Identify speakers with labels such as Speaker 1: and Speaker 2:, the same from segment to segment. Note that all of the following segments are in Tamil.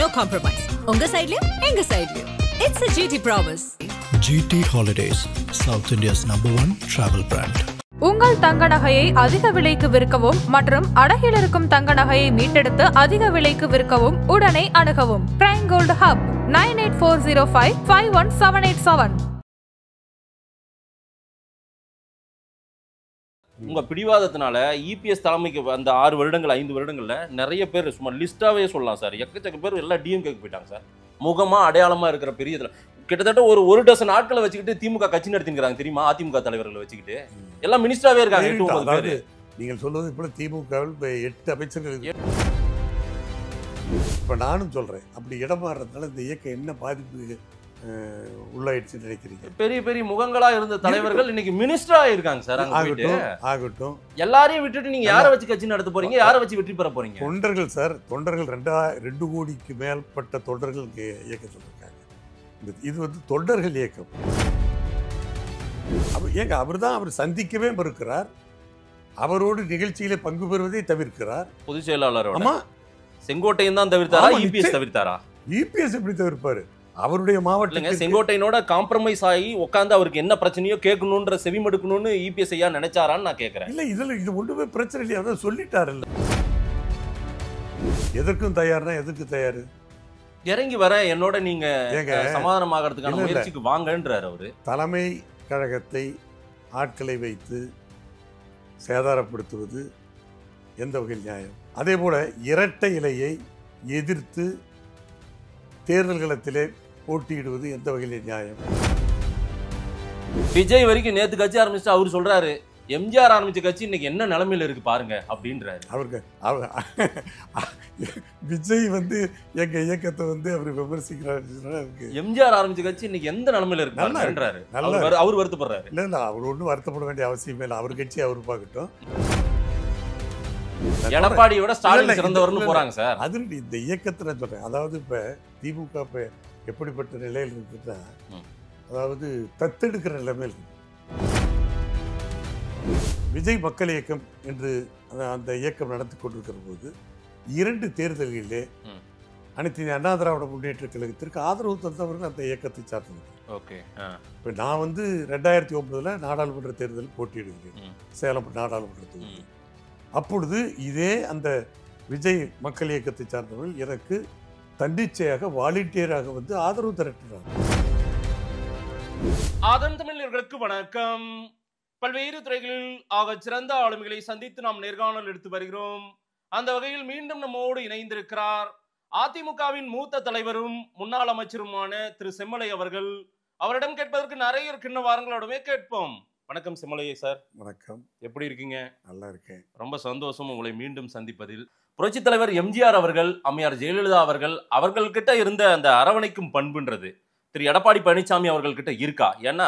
Speaker 1: no compromise. Unga side liyo, enga side liyo. It's a GT promise.
Speaker 2: GT Holidays, South India's #1 travel brand.
Speaker 3: உங்கள் தங்க நகையை அதிக விலைக்கு விற்கவும் மற்றும் அடகில் இருக்கும் தங்க நகையை மீட்டெடுத்து அதிக விலைக்கு விற்கவும் உடனே அணுகவும். Prime Gold Hub 9840551787.
Speaker 4: உங்க பிடிவாதத்தினால இபிஎஸ் தலைமைக்கு அந்த 6 வருடங்கள் 5 வருடங்கள்ல நிறைய பேர் சும்மா லிஸ்டாவே சொல்லலாம் சார். எக்கச்சக்க பேர் எல்லாம் டிஎம்கேக்கு போயிட்டாங்க சார். முகமா அடையாளமா இருக்கிற பெரிய இதுல கிட்டத்தட்ட ஒரு டசன் ஆட்களை வச்சுக்கிட்டு திமுக கட்சி நடத்திக்கிறாங்க தெரியுமா? அதிமுக தலைவர்களை வச்சுக்கிட்டு எல்லாம் மினிஸ்டராவே இருக்காங்க.
Speaker 5: நீங்கள் சொல்வது இப்ப திமுகவில் 8 அமைச்சர்கள். இப்ப நானும் சொல்றேன், அப்படி இடம் மாறுறதுனால இந்த இயக்கம் என்ன பாதிப்பு உள்ளாயிடுச்சு நினைக்கிறீங்க?
Speaker 4: பெரிய பெரிய முகங்களா இருந்த தலைவர்கள் இன்னைக்கு மினிஸ்டரா இருக்காங்க சார்.
Speaker 5: ஆகட்டும்.
Speaker 4: எல்லாரையும் விட்டுட்டு நீங்க யாரை வச்சு கட்சி நடத்த போறீங்க? யாரை வச்சு வெற்றி பெற போறீங்க?
Speaker 5: தொண்டர்கள் சார், தொண்டர்கள் 2 கோடிக்கு மேற்பட்ட தொண்டர்கள் இயக்கத்தில் இருக்காங்க. இது வந்து தொண்டர்கள் இயக்கம். ஏங்க அவர் சந்திக்கவே மறுக்கிறார். அவரோடு நிகழ்ச்சியில பங்கு பெறுவதை தவிர்க்கிறார்.
Speaker 4: பொதுச் செயலாளர் செங்கோட்டையன் தான் தவிர்த்தாரா? இபிஎஸ் தவிர்த்தாரா?
Speaker 5: இபிஎஸ் எப்படி தவிர்ப்பாரு? அவருடைய மாவட்டத்தில்
Speaker 4: செங்கோட்டையனோட காம்ப்ரமைஸ் ஆகி உட்காந்து அவருக்கு என்ன பிரச்சனையோ கேட்கணுன்ற செவிமடுக்கணும்னு இபிஎஸ் ஐயா நினைச்சாரான்னு நான் கேட்கிறேன்.
Speaker 5: இல்ல இது ஒன்றுமே பிரச்சனை இல்லையா? அதான் சொல்லிட்டாரு. எதற்கும் தயார்னா எதுக்கு தயாரு?
Speaker 4: இறங்கி வர என்னோட நீங்க சமாதானம் ஆகிறதுக்கான முயற்சிக்கு வாங்கன்றார் அவரு. தலைமை
Speaker 5: கழகத்தை ஆட்களை வைத்து சேதாரப்படுத்துவது எந்த வகையில் நியாயம்? அதே போல இரட்டை இலையை எதிர்த்து தேர்தல் களத்திலே போட்டியிடுவது எந்த வகையில் நியாயம்?
Speaker 4: விஜய் வரைக்கும் நேத்து கட்சி ஆரம்பிச்சுட்டு அவர் சொல்றாரு, எம்ஜிஆர் ஆரம்பிச்ச கட்சி இன்னைக்கு என்ன நிலைமையில இருக்கு பாருங்க அப்படின்றாரு.
Speaker 5: அவருக்கு விஜய் வந்து எங்க இயக்கத்தை வந்து அவர் விமர்சிக்கிறாரு.
Speaker 4: எம்ஜிஆர் ஆரம்பிச்ச கட்சி இன்னைக்கு எந்த நிலைமையில இருக்குன்றாரு. அவர் வருத்தப்படுறாரு.
Speaker 5: இல்ல அவர் ஒன்றும் வருத்தப்பட வேண்டிய அவசியமே இல்லை. அவர் கட்சி அவர் பார்க்கட்டும்.
Speaker 4: எடப்பாடியோட ஸ்டாலின் சிறந்தவர்னு போறாங்க சார்.
Speaker 5: அது இந்த இயக்கத்தை நான் சொல்றேன். அதாவது இப்ப திமுக எப்படிப்பட்ட நிலையில் இருக்குன்னா, அதாவது தத்தெடுக்கிற நிலைமையில் இருக்கு. விஜய் மக்கள் இயக்கம் என்று அந்த இயக்கம் நடத்தி கொண்டிருக்கிற போது 2 தேர்தல்களிலே அனைத்து இந்திய அண்ணா திராவிட முன்னேற்ற கழகத்திற்கு ஆதரவு தந்தவர்கள் அந்த இயக்கத்தை சார்ந்தவர்கள். இப்போ நான் வந்து 2009 நாடாளுமன்ற தேர்தல் போட்டியிடுகிறேன், சேலம் நாடாளுமன்ற தேர்தல். அப்பொழுது இதே அந்த விஜய் மக்கள் இயக்கத்தை சார்ந்தவர்கள் எனக்கு தன்னிச்சையாக வாலண்டியராக வந்து ஆதரவு திரட்டினார்.
Speaker 4: ஆதன் தமிழர்களுக்கு வணக்கம். பல்வேறு துறைகளில் ஆக சிறந்த ஆளுமைகளை சந்தித்து நாம் நேர்காணல் எடுத்து வருகிறோம். அந்த வகையில் மீண்டும் நம்மோடு இணைந்திருக்கிறார் அதிமுகவின் மூத்த தலைவரும் முன்னாள் அமைச்சருமான திரு செம்மலை அவர்கள். அவரிடம் கேட்பதற்கு நிறைய இருக்கின்ற வாரங்களோடவே கேட்போம். வணக்கம் செம்மலையே சார்.
Speaker 5: வணக்கம்.
Speaker 4: எப்படி இருக்கீங்க?
Speaker 5: நல்லா இருக்கேன்.
Speaker 4: ரொம்ப சந்தோஷம் உங்களை மீண்டும் சந்திப்பதில். புரட்சி தலைவர் எம்ஜிஆர் அவர்கள், அம்மையார் ஜெயலலிதா அவர்கள்கிட்ட இருந்த அந்த அரவணைக்கும் பண்புன்றது திரு எடப்பாடி பழனிசாமி அவர்கள்கிட்ட இருக்கா? ஏன்னா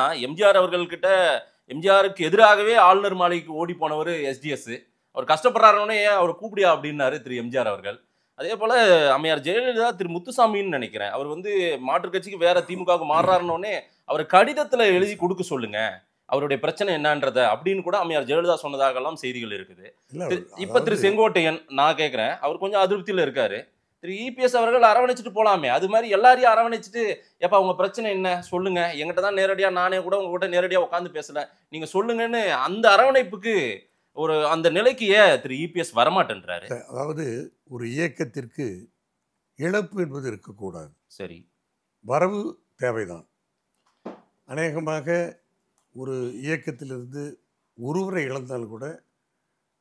Speaker 4: எம்ஜிஆருக்கு எதிராகவே ஆளுநர் மாளிகைக்கு ஓடி போனவர் எஸ்டிஎஸ். அவர் கஷ்டப்படுறாருன்னே அவர் கூப்பிடியா அப்படின்னாரு திரு எம்ஜிஆர் அவர்கள். அதே போல அம்மையார் ஜெயலலிதா திரு முத்துசாமின்னு நினைக்கிறேன், அவர் வந்து மாற்றுக் கட்சிக்கு வேற திமுகவுக்கு மாறுறாருன்னே அவர் கடிதத்துல எழுதி கொடுக்க சொல்லுங்க அவருடைய பிரச்சனை என்னன்றத அப்படின்னு கூட அம்மையார் ஜெயலலிதா சொன்னதாகலாம் செய்திகள் இருக்குது. இப்ப திரு செங்கோட்டையன் நான் கேட்கிறேன், அவர் கொஞ்சம் அதிருப்தியில இருக்காரு. திரு இபிஎஸ் அவர்கள் அரவணைச்சிட்டு போலாமே, அது மாதிரி எல்லாரையும் அரவணைச்சிட்டு எப்ப அவங்க பிரச்சனை என்ன சொல்லுங்க, எங்கிட்ட தான் நேரடியா நானே கூட உங்ககிட்ட நேரடியா உட்காந்து பேசல, நீங்க சொல்லுங்கன்னு அந்த அரவணைப்புக்கு அந்த நிலைக்கு திரு இபிஎஸ் வரமாட்டேன்றாரு.
Speaker 5: அதாவது ஒரு இயக்கத்திற்கு இழப்பு என்பது இருக்கக்கூடாது.
Speaker 4: சரி,
Speaker 5: வரவு தேவைதான். அநேகமாக ஒரு இயக்கத்திலிருந்து ஒருவரை இழந்தால் கூட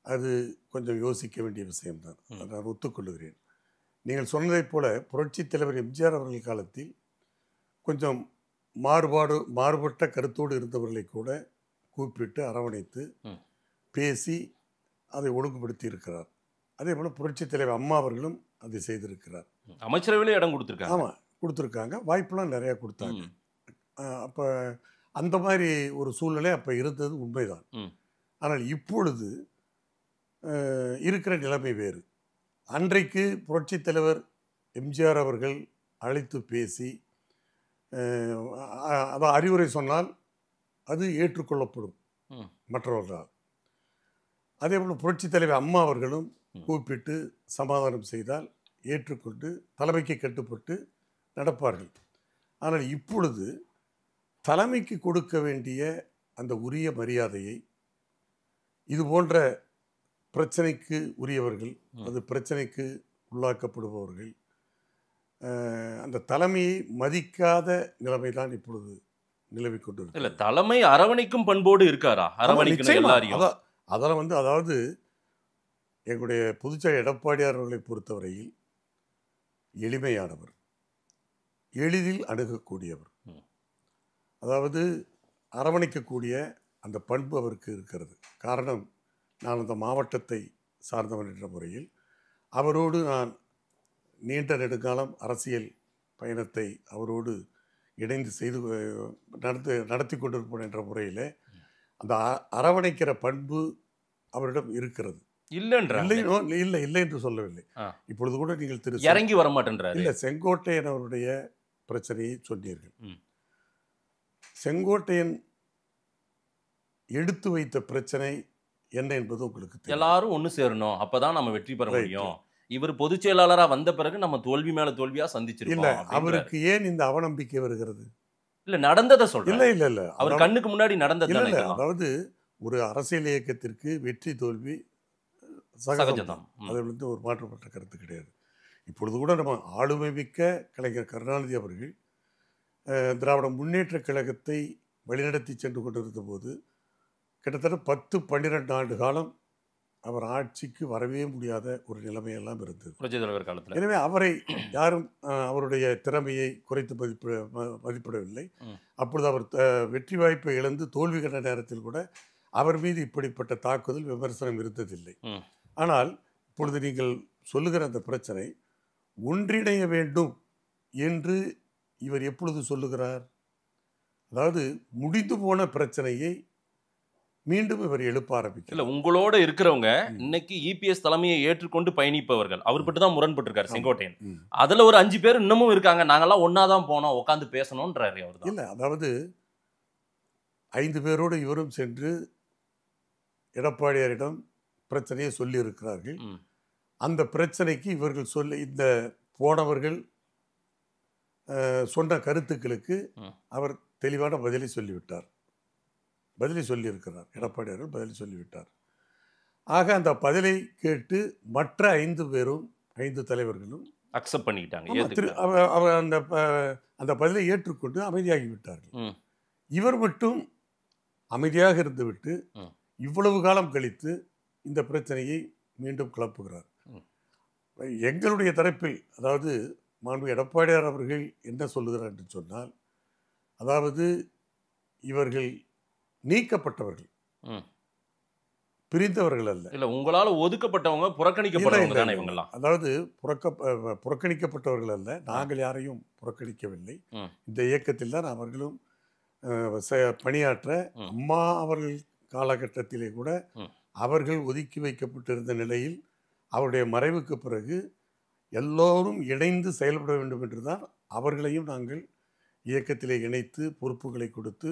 Speaker 5: அது கொஞ்சம் யோசிக்க வேண்டிய விஷயம்தான். நான் ஒத்துக்கொள்ளுகிறேன். நீங்கள் சொன்னதைப் போல புரட்சி தலைவர் எம்ஜிஆர் அவர்கள் காலத்தில் கொஞ்சம் மாறுபட்ட கருத்தோடு இருந்தவர்களை கூட கூப்பிட்டு அரவணைத்து பேசி அதை ஒழுங்குபடுத்தி இருக்கிறார். அதே போல் புரட்சி தலைவர் அம்மா அவர்களும் அதை செய்திருக்கிறார்.
Speaker 4: அமைச்சரவையில இடம் கொடுத்துருக்காங்க.
Speaker 5: ஆமாம், கொடுத்துருக்காங்க. வாய்ப்பெல்லாம் நிறையா கொடுத்தாங்க. அப்போ அந்த மாதிரி ஒரு சூழ்நிலை அப்போ இருந்தது உண்மைதான். ஆனால் இப்பொழுது இருக்கிற நிலைமை வேறு. அன்றைக்கு புரட்சி தலைவர் எம்ஜிஆர் அவர்கள் அழைத்து பேசி அதான் அறிவுரை சொன்னால் அது ஏற்றுக்கொள்ளப்படும் மற்றவர்களால். அதே போல் புரட்சி தலைவர் அம்மா அவர்களும் கூப்பிட்டு சமாதானம் செய்தால் ஏற்றுக்கொண்டு தலைமைக்கு கட்டுப்பட்டு நடப்பார்கள். ஆனால் இப்பொழுது தலைமைக்கு கொடுக்க வேண்டிய அந்த உரிய மரியாதையை இது போன்ற பிரச்சனைக்கு உரியவர்கள், அது பிரச்சனைக்கு உள்ளாக்கப்படுபவர்கள் அந்த தலைமையை மதிக்காத நிலைமை தான் இப்பொழுது நிலவி கொண்டு
Speaker 4: இல்ல தலைமை அரவணைக்கும் பண்போடு இருக்காரா? அரவணைக்கணும் எல்லாரையும்.
Speaker 5: அதில் அதாவது எங்களுடைய புதுச்சேரி எடப்பாடியார் அவர்களை பொறுத்தவரையில் எளிமையானவர், எளிதில் அணுகக்கூடியவர், அதாவது அரவணைக்கக்கூடிய அந்த பண்பு அவருக்கு இருக்கிறது. காரணம், நான் அந்த மாவட்டத்தை சார்ந்தவன் என்ற முறையில் அவரோடு நான் நீண்ட நெடுங்காலம் அரசியல் பயணத்தை அவரோடு இணைந்து செய்து நடத்தி கொண்டிருப்போம் என்ற முறையில் அந்த அரவணைக்கிற பண்பு அவரிடம் இருக்கிறது. இல்லை என்று சொல்லவில்லை. இப்பொழுது கூட நீங்கள்
Speaker 4: இறங்கி வர மாட்டேன்றார்.
Speaker 5: இல்லை, செங்கோட்டையன் அவருடைய பிரச்சனையை சொன்னீர்கள். செங்கோட்டையன் எடுத்து வைத்த பிரச்சனை என்ன என்பது உங்களுக்கு தெரியும்.
Speaker 4: எல்லாரும் ஒன்று சேரணும், அப்பதான் நம்ம வெற்றி பெற முடியும். இவர் பொதுச் செயலாளராக வந்த பிறகு நம்ம தோல்வி மேல தோல்வியா சந்திச்சிருக்கோம்.
Speaker 5: இல்ல, அவருக்கு ஏன் இந்த அவநம்பிக்கை வருகிறது?
Speaker 4: இல்ல, நடந்ததை சொல்றேன்.
Speaker 5: இல்ல இல்ல இல்ல,
Speaker 4: அவர் கண்ணுக்கு முன்னாடி நடந்தது.
Speaker 5: அதாவது ஒரு அரசியல் இயக்கத்திற்கு வெற்றி தோல்வி சகஜம்தான், அது வந்து ஒரு மாற்றப்பட்ட கருத்து கிடையாது. இப்பொழுது கூட நம்ம ஆளுமை மிக்க கலைஞர் கருணாநிதி அவர்கள் திராவிட முன்னேற்ற கழகத்தை வழிநடத்தி சென்று கொண்டிருந்த போது கிட்டத்தட்ட 10-12 ஆண்டு காலம் அவர் ஆட்சிக்கு வரவே முடியாத ஒரு நிலைமையெல்லாம் இருந்தது
Speaker 4: புரட்சித் தலைவர் காலத்தில்.
Speaker 5: எனவே அவரை யாரும் அவருடைய திறமையை குறைத்து மதிப்பிடவில்லை. அப்பொழுது அவர் வெற்றி வாய்ப்பை இழந்து தோல்வி கண்ட நேரத்தில் கூட அவர் மீது இப்படிப்பட்ட தாக்குதல் விமர்சனம் இருந்ததில்லை. ஆனால் இப்பொழுது நீங்கள் சொல்லுகிற அந்த பிரச்சனை ஒன்றிணைய வேண்டும் என்று இவர் எப்பொழுது சொல்லுகிறார்? அதாவது முடிந்து போன பிரச்சனையை மீண்டும் இவர் எழுப்ப ஆரம்பிக்கிறார்.
Speaker 4: இல்ல, உங்களோட இருக்கிறவங்க இன்னைக்கு இபிஎஸ் தலைமையை ஏற்றுக்கொண்டு பயணிப்பவர்கள். அவர் பட்டு தான் முரண்பட்டிருக்காரு செங்கோட்டையன். அதுல ஒரு 5 பேர் இன்னமும் இருக்காங்க. நாங்கெல்லாம் ஒன்னாதான் போனோம், உட்காந்து பேசணும்ன்றாரு அவர்.
Speaker 5: இல்ல, அதாவது 5 பேரோடு இவரும் சென்று எடப்பாடியாரிடம் பிரச்சனையை சொல்லி இருக்கிறார்கள். அந்த பிரச்சனைக்கு இவர்கள் இந்த போனவர்கள் சொன்ன கருத்துக்களுக்கு அவர் தெளிவான பதிலை சொல்லிவிட்டார். சொல்லியிருக்கிறார் எடப்பாடியார்கள், பதிலை சொல்லிவிட்டார். ஆக அந்த பதிலை கேட்டு மற்ற 5 பேரும் 5 தலைவர்களும்
Speaker 4: அக்செப்ட் பண்ணிக்கிட்டாங்க.
Speaker 5: அந்த பதிலை ஏற்றுக்கொண்டு அமைதியாகிவிட்டார்கள். இவர் மட்டும் அமைதியாக இருந்துவிட்டு இவ்வளவு காலம் கழித்து இந்த பிரச்சனையை மீண்டும் கிளப்புகிறார். எங்களுடைய தரப்பில், அதாவது மாண்பு எடப்பாடியார் அவர்கள் என்ன சொல்லுகிறார் என்று சொன்னால், அதாவது இவர்கள் நீக்கப்பட்டவர்கள், பிரிந்தவர்கள் அல்ல.
Speaker 4: இல்ல, உங்களால் ஒதுக்கப்பட்டவங்க, புறக்கணிக்கப்பட்டவங்க தானே இவங்கெல்லாம்.
Speaker 5: அதாவது புறக்கணிக்கப்பட்டவர்கள் அல்ல, நாங்கள் யாரையும் புறக்கணிக்கவில்லை. இந்த இயக்கத்தில் தான் அவர்களும் பணியாற்ற, அம்மா அவர்கள் காலகட்டத்திலே கூட அவர்கள் ஒதுக்கி வைக்கப்பட்டிருந்த நிலையில் அவருடைய மறைவுக்கு பிறகு எல்லோரும் இணைந்து செயல்பட வேண்டும் என்றுதான் அவர்களையும் நாங்கள் இயக்கத்திலே இணைத்து பொறுப்புகளை கொடுத்து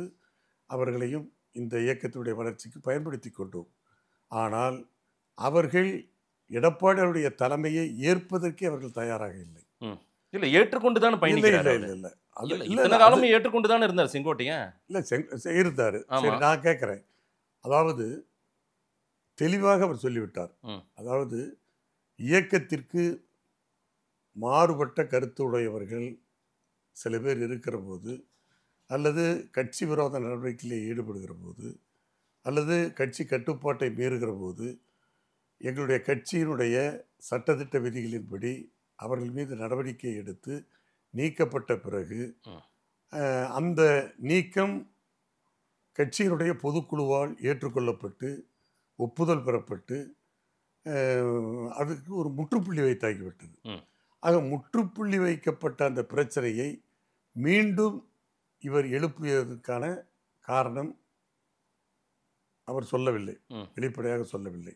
Speaker 5: அவர்களையும் இந்த இயக்கத்தினுடைய வளர்ச்சிக்கு பயன்படுத்தி கொண்டோம். ஆனால் அவர்கள் எடப்பாடியாருடைய தலைமையை ஏற்பதற்கே அவர்கள் தயாராக இல்லை.
Speaker 4: இல்லை, ஏற்றுக்கொண்டுதான் பயணிக்கிறார். இல்லை, காலமும் ஏற்றுக்கொண்டுதான் இருந்தார் செங்கோட்டையன்.
Speaker 5: இல்லை, இருந்தார். நான் கேட்குறேன், அதாவது தெளிவாக அவர் சொல்லிவிட்டார். அதாவது இயக்கத்திற்கு மாறுபட்ட கருத்து உடையவர்கள் சில பேர் இருக்கிற போது, அல்லது கட்சி விரோத நடவடிக்கையில் ஈடுபடுகிற போது, அல்லது கட்சி கட்டுப்பாட்டை மீறுகிற போது, எங்களுடைய கட்சியினுடைய சட்டத்திட்ட விதிகளின்படி அவர்கள் மீது நடவடிக்கை எடுத்து நீக்கப்பட்ட பிறகு அந்த நீக்கம் கட்சியினுடைய பொதுக்குழுவால் ஏற்றுக்கொள்ளப்பட்டு ஒப்புதல் பெறப்பட்டு அதுக்கு ஒரு முற்றுப்புள்ளி வைத்தாகிவிட்டது. ஆக முற்றுப்புள்ளி வைக்கப்பட்ட அந்த பிரச்சனையை மீண்டும் இவர் எழுப்பியதற்கான காரணம் அவர் சொல்லவில்லை, வெளிப்படையாக சொல்லவில்லை.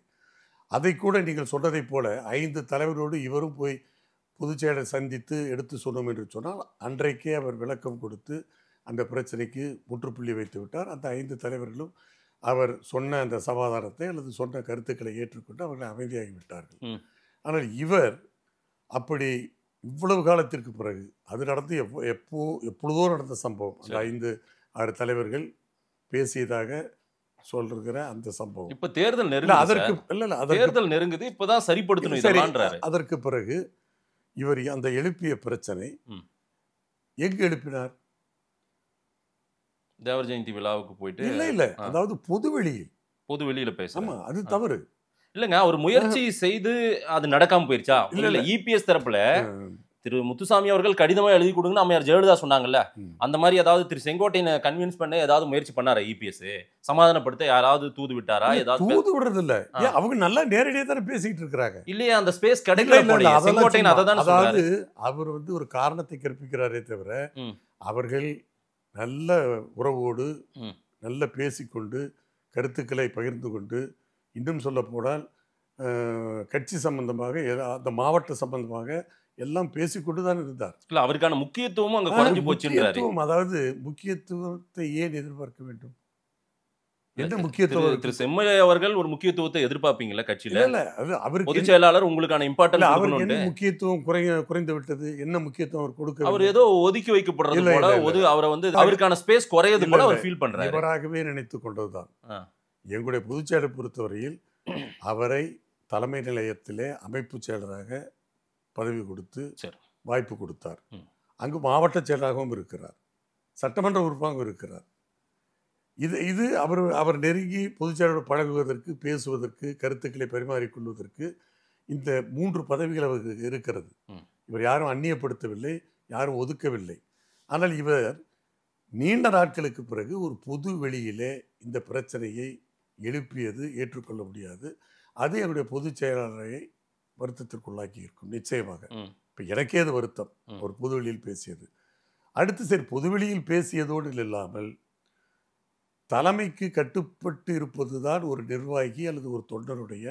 Speaker 5: அதை கூட நீங்கள் சொன்னதைப் போல 5 தலைவரோடு இவரும் போய் பொதுச்செயலரை சந்தித்து எடுத்து சொன்னோம் என்று சொன்னால் அன்றைக்கே அவர் விளக்கம் கொடுத்து அந்த பிரச்சனைக்கு முற்றுப்புள்ளி வைத்து விட்டார். அந்த 5 தலைவர்களும் அவர் சொன்ன அந்த சமாதானத்தை அல்லது சொன்ன கருத்துக்களை ஏற்றுக்கொண்டு அவர்கள் அமைதியாகிவிட்டார்கள். ஆனால் இவர் அப்படி இவ்வளவு காலத்திற்கு பிறகு அது நடந்து எப்பொழுதோ நடந்த சம்பவம். அந்த 5-6 தலைவர்கள் பேசியதாக சொல்லிருக்கிற அந்த சம்பவம்.
Speaker 4: இப்ப தேர்தல் நெருங்குது.
Speaker 5: அதற்கு
Speaker 4: தேர்தல் நெருங்குது, இப்பதான் சரிப்படுத்தணும் இதெல்லாம்ன்றாரு.
Speaker 5: அதற்கு பிறகு இவர் அந்த எழுப்பிய பிரச்சனை எங்கு எழுப்பினார்?
Speaker 4: தேவர் ஜெயந்தி விழாவுக்கு போயிட்டு
Speaker 5: இல்ல அதாவது பொது வெளியில
Speaker 4: பேச
Speaker 5: அது தவறு
Speaker 4: இல்லங்க. அவர் முயற்சி செய்து அது நடக்காம போயிருச்சா? இல்ல இபிஎஸ் தரப்புல திரு முத்துசாமி அவர்கள் கடிதமா எழுதி கொடுங்கன்னு அம்மையார் ஜெயலலிதா சொன்னாங்கல்ல, அந்த மாதிரி ஏதாவது திரு செங்கோட்டையனை கன்வின்ஸ் பண்ண ஏதாவது முயற்சி பண்ணாரா இபிஎஸ்? சமாதானப்படுத்த யாராவது தூது விட்டாரா? ஏதாவது
Speaker 5: தூது விடுறது இல்ல, அவங்க நல்லா நேரடியா தானே பேசிட்டு இருக்காங்க.
Speaker 4: இல்லையா அந்த ஸ்பேஸ் கிடைக்கல. செங்கோட்டையன் அததான்
Speaker 5: அதாவது அவர் ஒரு காரணத்தை கற்பிக்கிறாரே தவிர அவர்கள் நல்ல உறவோடு நல்ல பேசிக்கொண்டு கருத்துக்களை பகிர்ந்து கொண்டு, இன்னும் சொல்ல போனால் கட்சி சம்பந்தமாக அந்த மாவட்ட சம்பந்தமாக எல்லாம் பேசிக்கொண்டு தான் இருந்தார்.
Speaker 4: இல்ல அவருக்கான முக்கியத்துவமும் அங்க குறைஞ்சு போச்சுன்றாரு.
Speaker 5: அதாவது முக்கியத்துவத்தை ஏன் எதிர்பார்க்க வேண்டும்? என்ன முக்கியத்துவம்?
Speaker 4: திரு செம்மலை அவர்கள் ஒரு முக்கியத்துவத்தை எதிர்பார்ப்பீங்களா கட்சியில?
Speaker 5: இல்ல அது அவருக்கு
Speaker 4: பொதுச் செயலாளர் உங்களுக்கான இம்பார்ட்டன்ஸ்
Speaker 5: அவருக்கு என்ன முக்கியத்துவம் குறைந்து விட்டது? என்ன முக்கியத்துவம் அவர் கொடுக்க?
Speaker 4: அவர் ஏதோ ஒதுக்கி வைக்கப்படுறது போல, அவரை அவருக்கான ஸ்பேஸ் குறையது போல அவர் ஃபீல் பண்றாரு.
Speaker 5: இவராகவே நினைத்து கொண்டதுதான். எங்களுடைய பொதுச் செயலர் பொறுத்தவரையில் அவரை தலைமை நிலையத்திலே அமைப்பு செயலராக பதவி கொடுத்து வாய்ப்பு கொடுத்தார். அங்கு மாவட்ட செயலராகவும் இருக்கிறார், சட்டமன்ற உறுப்பாகவும் இருக்கிறார். இது அவர் நெருங்கி பொதுச் செயலரோடு பழகுவதற்கு, பேசுவதற்கு, கருத்துக்களை பரிமாறிக்கொள்வதற்கு இந்த 3 பதவிகள் அவருக்கு இருக்கிறது. இவர் யாரும் அந்நியப்படுத்தவில்லை, யாரும் ஒதுக்கவில்லை. ஆனால் இவர் நீண்ட நாட்களுக்கு பிறகு ஒரு பொது வெளியிலே இந்த பிரச்சனையை எழுப்பியது ஏற்றுக்கொள்ள முடியாது. அது என்னுடைய பொதுச் செயலாளரை வருத்தத்திற்குள்ளாக்கி இருக்கும் நிச்சயமாக. இப்போ எனக்கே அது வருத்தம், ஒரு பொதுவெளியில் பேசியது. அடுத்து சரி, பொதுவெளியில் பேசியதோடு இல்லாமல் தலைமைக்கு கட்டுப்பட்டு இருப்பது தான் ஒரு நிர்வாகி அல்லது ஒரு தொண்டருடைய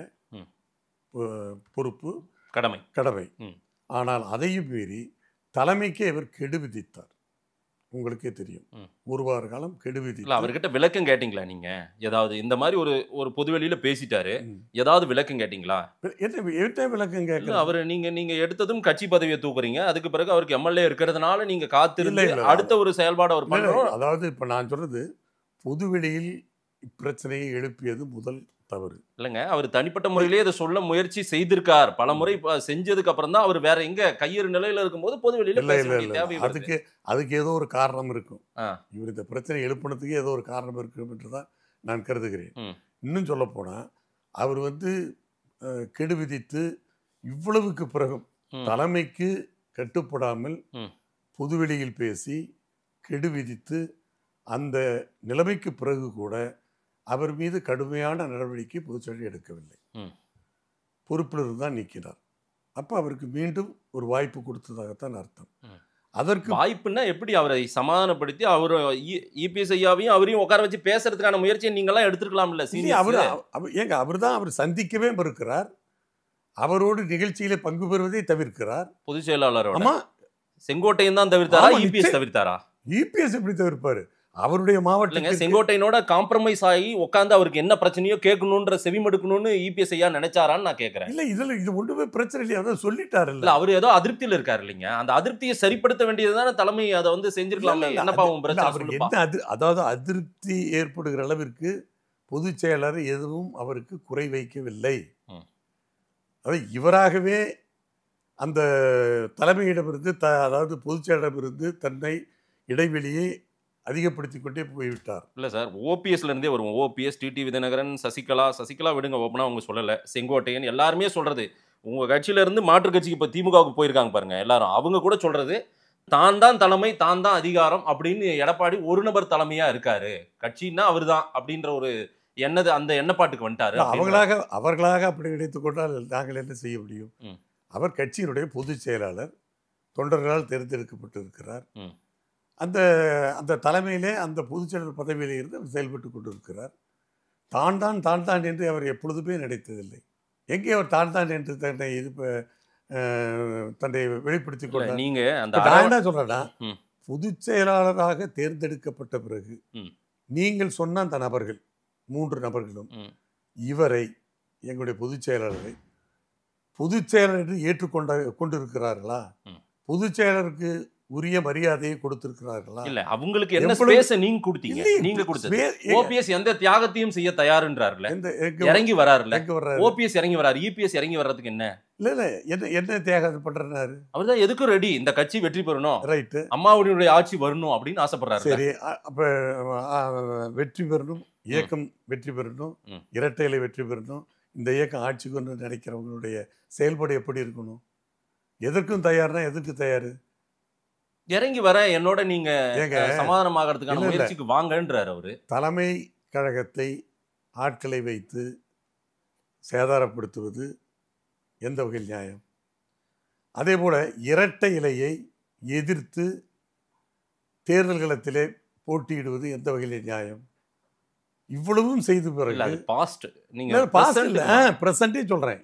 Speaker 5: பொறுப்பு, கடமை. ஆனால் அதையும் மீறி தலைமைக்கே இவர் கெடு விதித்தார். உங்களுக்கே தெரியும், 1 வார காலம் கெடு விதித்தார்.
Speaker 4: அவர்கிட்ட விளக்கம் கேட்டீங்களா நீங்க? ஏதாவது இந்த மாதிரி ஒரு பொதுவெளியில பேசிட்டாரு, ஏதாவது விளக்கம் கேட்டீங்களா?
Speaker 5: என்ன விளக்கம் கேட்கல?
Speaker 4: அவர் நீங்க எடுத்ததும் கட்சி பதவியை தூக்குறீங்க, அதுக்கு பிறகு அவருக்கு எம்எல்ஏ இருக்கிறதுனால நீங்க காத்திருந்து அடுத்த ஒரு செயல்பாடு அவர் பண்றோம்.
Speaker 5: அதாவது இப்ப நான் சொல்றது பொதுவெளியில் இப்பிரச்சனையை எழுப்பியது முதல் தவறு
Speaker 4: இல்லைங்க. அவர் தனிப்பட்ட முறையிலேயே இதை சொல்ல முயற்சி செய்திருக்கார். பல முறை செஞ்சதுக்கு அப்புறம் தான் அவர் வேற எங்க கையறு நிலையில இருக்கும்போது பொதுவெளியில
Speaker 5: அதுக்கு ஏதோ ஒரு காரணம் இருக்கும். இவர் இந்த பிரச்சனை எழுப்பினதுக்கு ஏதோ ஒரு காரணம் இருக்கும் என்றுதான் நான் கருதுகிறேன். இன்னும் சொல்ல போனா அவர் கெடு விதித்து இவ்வளவுக்கு பிறகும் தலைமைக்கு கட்டுப்படாமல் பொதுவெளியில் பேசி கெடு விதித்து அந்த நிலைமைக்கு பிறகு கூட அவர் மீது கடுமையான நடவடிக்கை பொதுச்செயலாளர் எடுக்கவில்லை, பொறுப்பிலிருந்து தான் நீக்கினார். அப்போ அவருக்கு மீண்டும் ஒரு வாய்ப்பு கொடுத்ததாகத்தான் அர்த்தம். அதற்கு
Speaker 4: வாய்ப்புன்னா எப்படி அவரை சமாதானப்படுத்தி அவர் இபிஎஸ் ஐயாவையும் அவரையும் உட்கார வச்சு பேசுறதுக்கான முயற்சியை நீங்களாம் எடுத்துருக்கலாம்ல?
Speaker 5: அவர் தான் அவர் சந்திக்கவே மறுக்கிறார், அவரோடு நிகழ்ச்சியில பங்கு பெறுவதை தவிர்க்கிறார்.
Speaker 4: பொதுச் செயலாளர் செங்கோட்டையன் தான் தவிர்த்தாரா, இபிஎஸ் தவிர்த்தாரா?
Speaker 5: இபிஎஸ் எப்படி தவிர்ப்பாரு? அவருடைய மாவட்ட
Speaker 4: செங்கோட்டையனோட காம்ப்ரமைஸ் ஆகி உட்காந்து அவருக்கு என்ன பிரச்சனையோ கேட்கணுன்ற செவிமடுக்கணும்னு இபிஎஸ் ஐயா நினைச்சாரான்னு நான் கேட்கறேன்.
Speaker 5: இது ஒன்றுமே பிரச்சனை இல்லையா? அதான் சொல்லிட்டாரு.
Speaker 4: இல்ல அவர் ஏதோ அதிருப்தியில இருக்காரு இல்லைங்க, அந்த அதிருப்தியை சரிப்படுத்த வேண்டியதுதானே தலைமை அதை செஞ்சிருக்கலாம். என்னப்பா உன் பிரச்சனை?
Speaker 5: அதாவது அதிருப்தி ஏற்படுகிற அளவிற்கு பொதுச் செயலாளர் எதுவும் அவருக்கு குறை வைக்கவில்லை. அதாவது இவராகவே அந்த தலைமையிடமிருந்து அதாவது பொதுச் செயலாளரிடமிருந்து தன்னை இடைவெளியை அதிகப்படுத்தி கொண்டே போய்விட்டார்.
Speaker 4: இல்லை சார், ஓபிஎஸ்ல இருந்தே வரும். ஓபிஎஸ், டிடிவி தினகரன், சசிகலா விடுங்க, ஓப்பனா அவங்க சொல்லலை, செங்கோட்டையன் எல்லாருமே சொல்றது, உங்க கட்சியில இருந்து மாற்று கட்சிக்கு இப்போ திமுகவுக்கு போயிருக்காங்க பாருங்க எல்லாரும், அவங்க கூட சொல்றது தான் தான் தலைமை, தான் தான் அதிகாரம் அப்படின்னு. எடப்பாடி ஒரு நபர் தலைமையா இருக்காரு, கட்சின்னா அவர் தான் அப்படின்ற ஒரு அந்த எண்ணப்பாட்டுக்கு வந்துட்டாரு.
Speaker 5: அவர்களாக அப்படி நினைத்துக் கொண்டால் நாங்கள் என்ன செய்ய முடியும்? அவர் கட்சியினுடைய பொதுச் செயலாளர், தொண்டர்களால் தேர்ந்தெடுக்கப்பட்டு இருக்கிறார். அந்த அந்த தலைமையிலே அந்த பொதுச் செயலாளர் பதவியிலே இருந்து அவர் செயல்பட்டு கொண்டிருக்கிறார். தான் என்று அவர் எப்பொழுதுமே நினைத்ததில்லை. எங்கே அவர் தான் என்று தன்னை வெளிப்படுத்திக் கொண்டார்.
Speaker 4: நீங்க
Speaker 5: நான் என்ன சொல்றேன்னா, பொதுச் செயலாளராக தேர்ந்தெடுக்கப்பட்ட பிறகு நீங்கள் சொன்ன அந்த நபர்கள் 3 நபர்களும் இவரை, எங்களுடைய பொதுச் செயலாளரை பொதுச் செயலர் என்று கொண்டிருக்கிறார்களா? பொதுச் செயலருக்கு உரிய மரியாதையை கொடுத்திருக்கிறார்களா?
Speaker 4: இல்ல அவங்களுக்கு என்ன ஸ்பேஸ் நீங்க கொடுத்தீங்க? நீங்க கொடுத்தது. ஓபிஎஸ் எந்த தியாகத்தையும் செய்ய தயாருன்றாருல, இறங்கி வராருல. ஓபிஎஸ் இறங்கி வராரு, இபிஎஸ் இறங்கி வர்றதுக்கு என்ன?
Speaker 5: இல்ல என்ன தியாகம் பண்றாரு?
Speaker 4: அவர்தான் எதுக்கும் ரெடி, இந்த கட்சி வெற்றி பெறணும்,
Speaker 5: ரைட்டு,
Speaker 4: அம்மாவுடைய ஆட்சி வரணும் அப்படின்னு ஆசைப்படுறாரு.
Speaker 5: சரி, அப்ப வெற்றி பெறணும், இயக்கம் வெற்றி பெறணும், இரட்டை இலை வெற்றி பெறணும், இந்த இயக்கம் ஆட்சி கொண்டு நினைக்கிறவங்களுடைய செயல்பாடு எப்படி இருக்கணும்? எதற்கும் தயார்னா எதற்கு தயாரு?
Speaker 4: இறங்கி வர என்னோட நீங்க சமாதானமாகறதுக்கான முயற்சிக்கு வாங்கன்றாரு அவரு. தலைமை
Speaker 5: கழகத்தை ஆட்களை வைத்து சேதாரப்படுத்துவது எந்த வகையில் நியாயம்? அதே போல இரட்டை இலையை எதிர்த்து தேர்தல் களத்திலே போட்டியிடுவது எந்த வகையில் நியாயம்? இவ்வளவும் செய்து பிறகு
Speaker 4: பாஸ்ட்
Speaker 5: பிரசன்டே சொல்றேன்.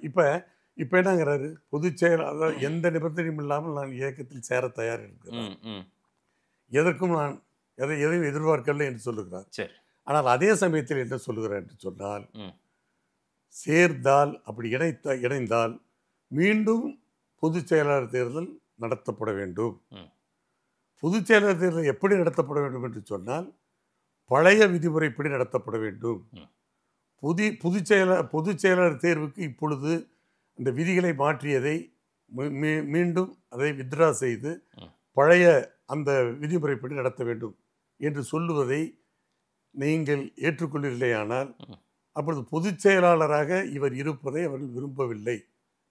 Speaker 5: இப்ப என்னங்கிறாரு? பொதுச் செயலாளர் எந்த நிபந்தனையும் இல்லாமல் நான் இயக்கத்தில் சேர தயார் இருக்கிறேன், எதற்கும் நான் எதையும் எதிர்பார்க்கவில்லை என்று சொல்லுகிறார். ஆனால் அதே சமயத்தில் என்ன சொல்லுகிறார் என்று சொன்னால், சேர்ந்தால் அப்படி இணைந்தால் மீண்டும் பொதுச் செயலாளர் தேர்தல் நடத்தப்பட வேண்டும். பொதுச் செயலாளர் தேர்தல் எப்படி நடத்தப்பட வேண்டும் என்று சொன்னால், பழைய விதிமுறைப்படி நடத்தப்பட வேண்டும். பொதுச் செயலாளர் தேர்வுக்கு இப்பொழுது அந்த விதிகளை மாற்றியதை மீண்டும் அதை வித்ரா செய்து பழைய அந்த விதிமுறைப்படி நடத்த வேண்டும் என்று சொல்லுவதை நீங்கள் ஏற்றுக்கொள்ளவில்லையானால் அப்பொழுது பொதுச் செயலாளராக இவர் இருப்பதை அவர்கள் விரும்பவில்லை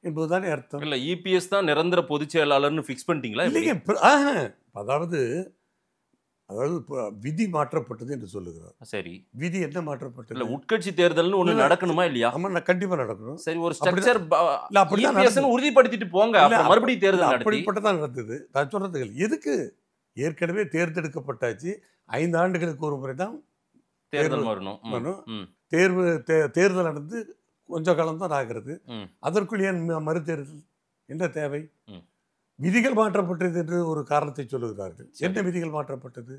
Speaker 5: என்பதுதான் அர்த்தம்.
Speaker 4: இல்லை, இபிஎஸ் தான் நிரந்தர பொதுச் செயலாளர்னு ஃபிக்ஸ் பண்ணிட்டீங்களா?
Speaker 5: இல்லைங்க, அதாவது விதி மாற்றப்பட்டது என்று சொல்லுகிறார்.
Speaker 4: சரி,
Speaker 5: விதி என்ன மாற்றப்பட்டது?
Speaker 4: இல்ல, உட்கட்சி தேர்தல் ஒண்ணு நடக்கணுமா இல்லையா?
Speaker 5: ஆமா, கண்டிப்பா நடக்கணும்.
Speaker 4: சரி, ஒரு ஸ்ட்ரக்சர் அப்படிதான் உறுதிப்படுத்திட்டு போங்க, அப்புறம் மறுபடியும் தேர்தல்
Speaker 5: அப்படிப்பட்டதான் நடந்தது. நான் சொல்றது எதுக்கு? ஏற்கனவே தேர்ந்தெடுக்கப்பட்டாச்சு, 5 ஆண்டுகளுக்கு ஒரு முறை தான்
Speaker 4: தேர்தல் வரணும்.
Speaker 5: தேர்தல் நடந்து கொஞ்ச காலம் தான் ஆகிறது. அதற்குள் ஏன் மறுதேர்தல்? என்ன தேவை? விதிகள் மாற்றப்பட்டது என்று ஒரு காரணத்தை சொல்லுகிறார்கள். என்ன விதிகள் மாற்றப்பட்டது?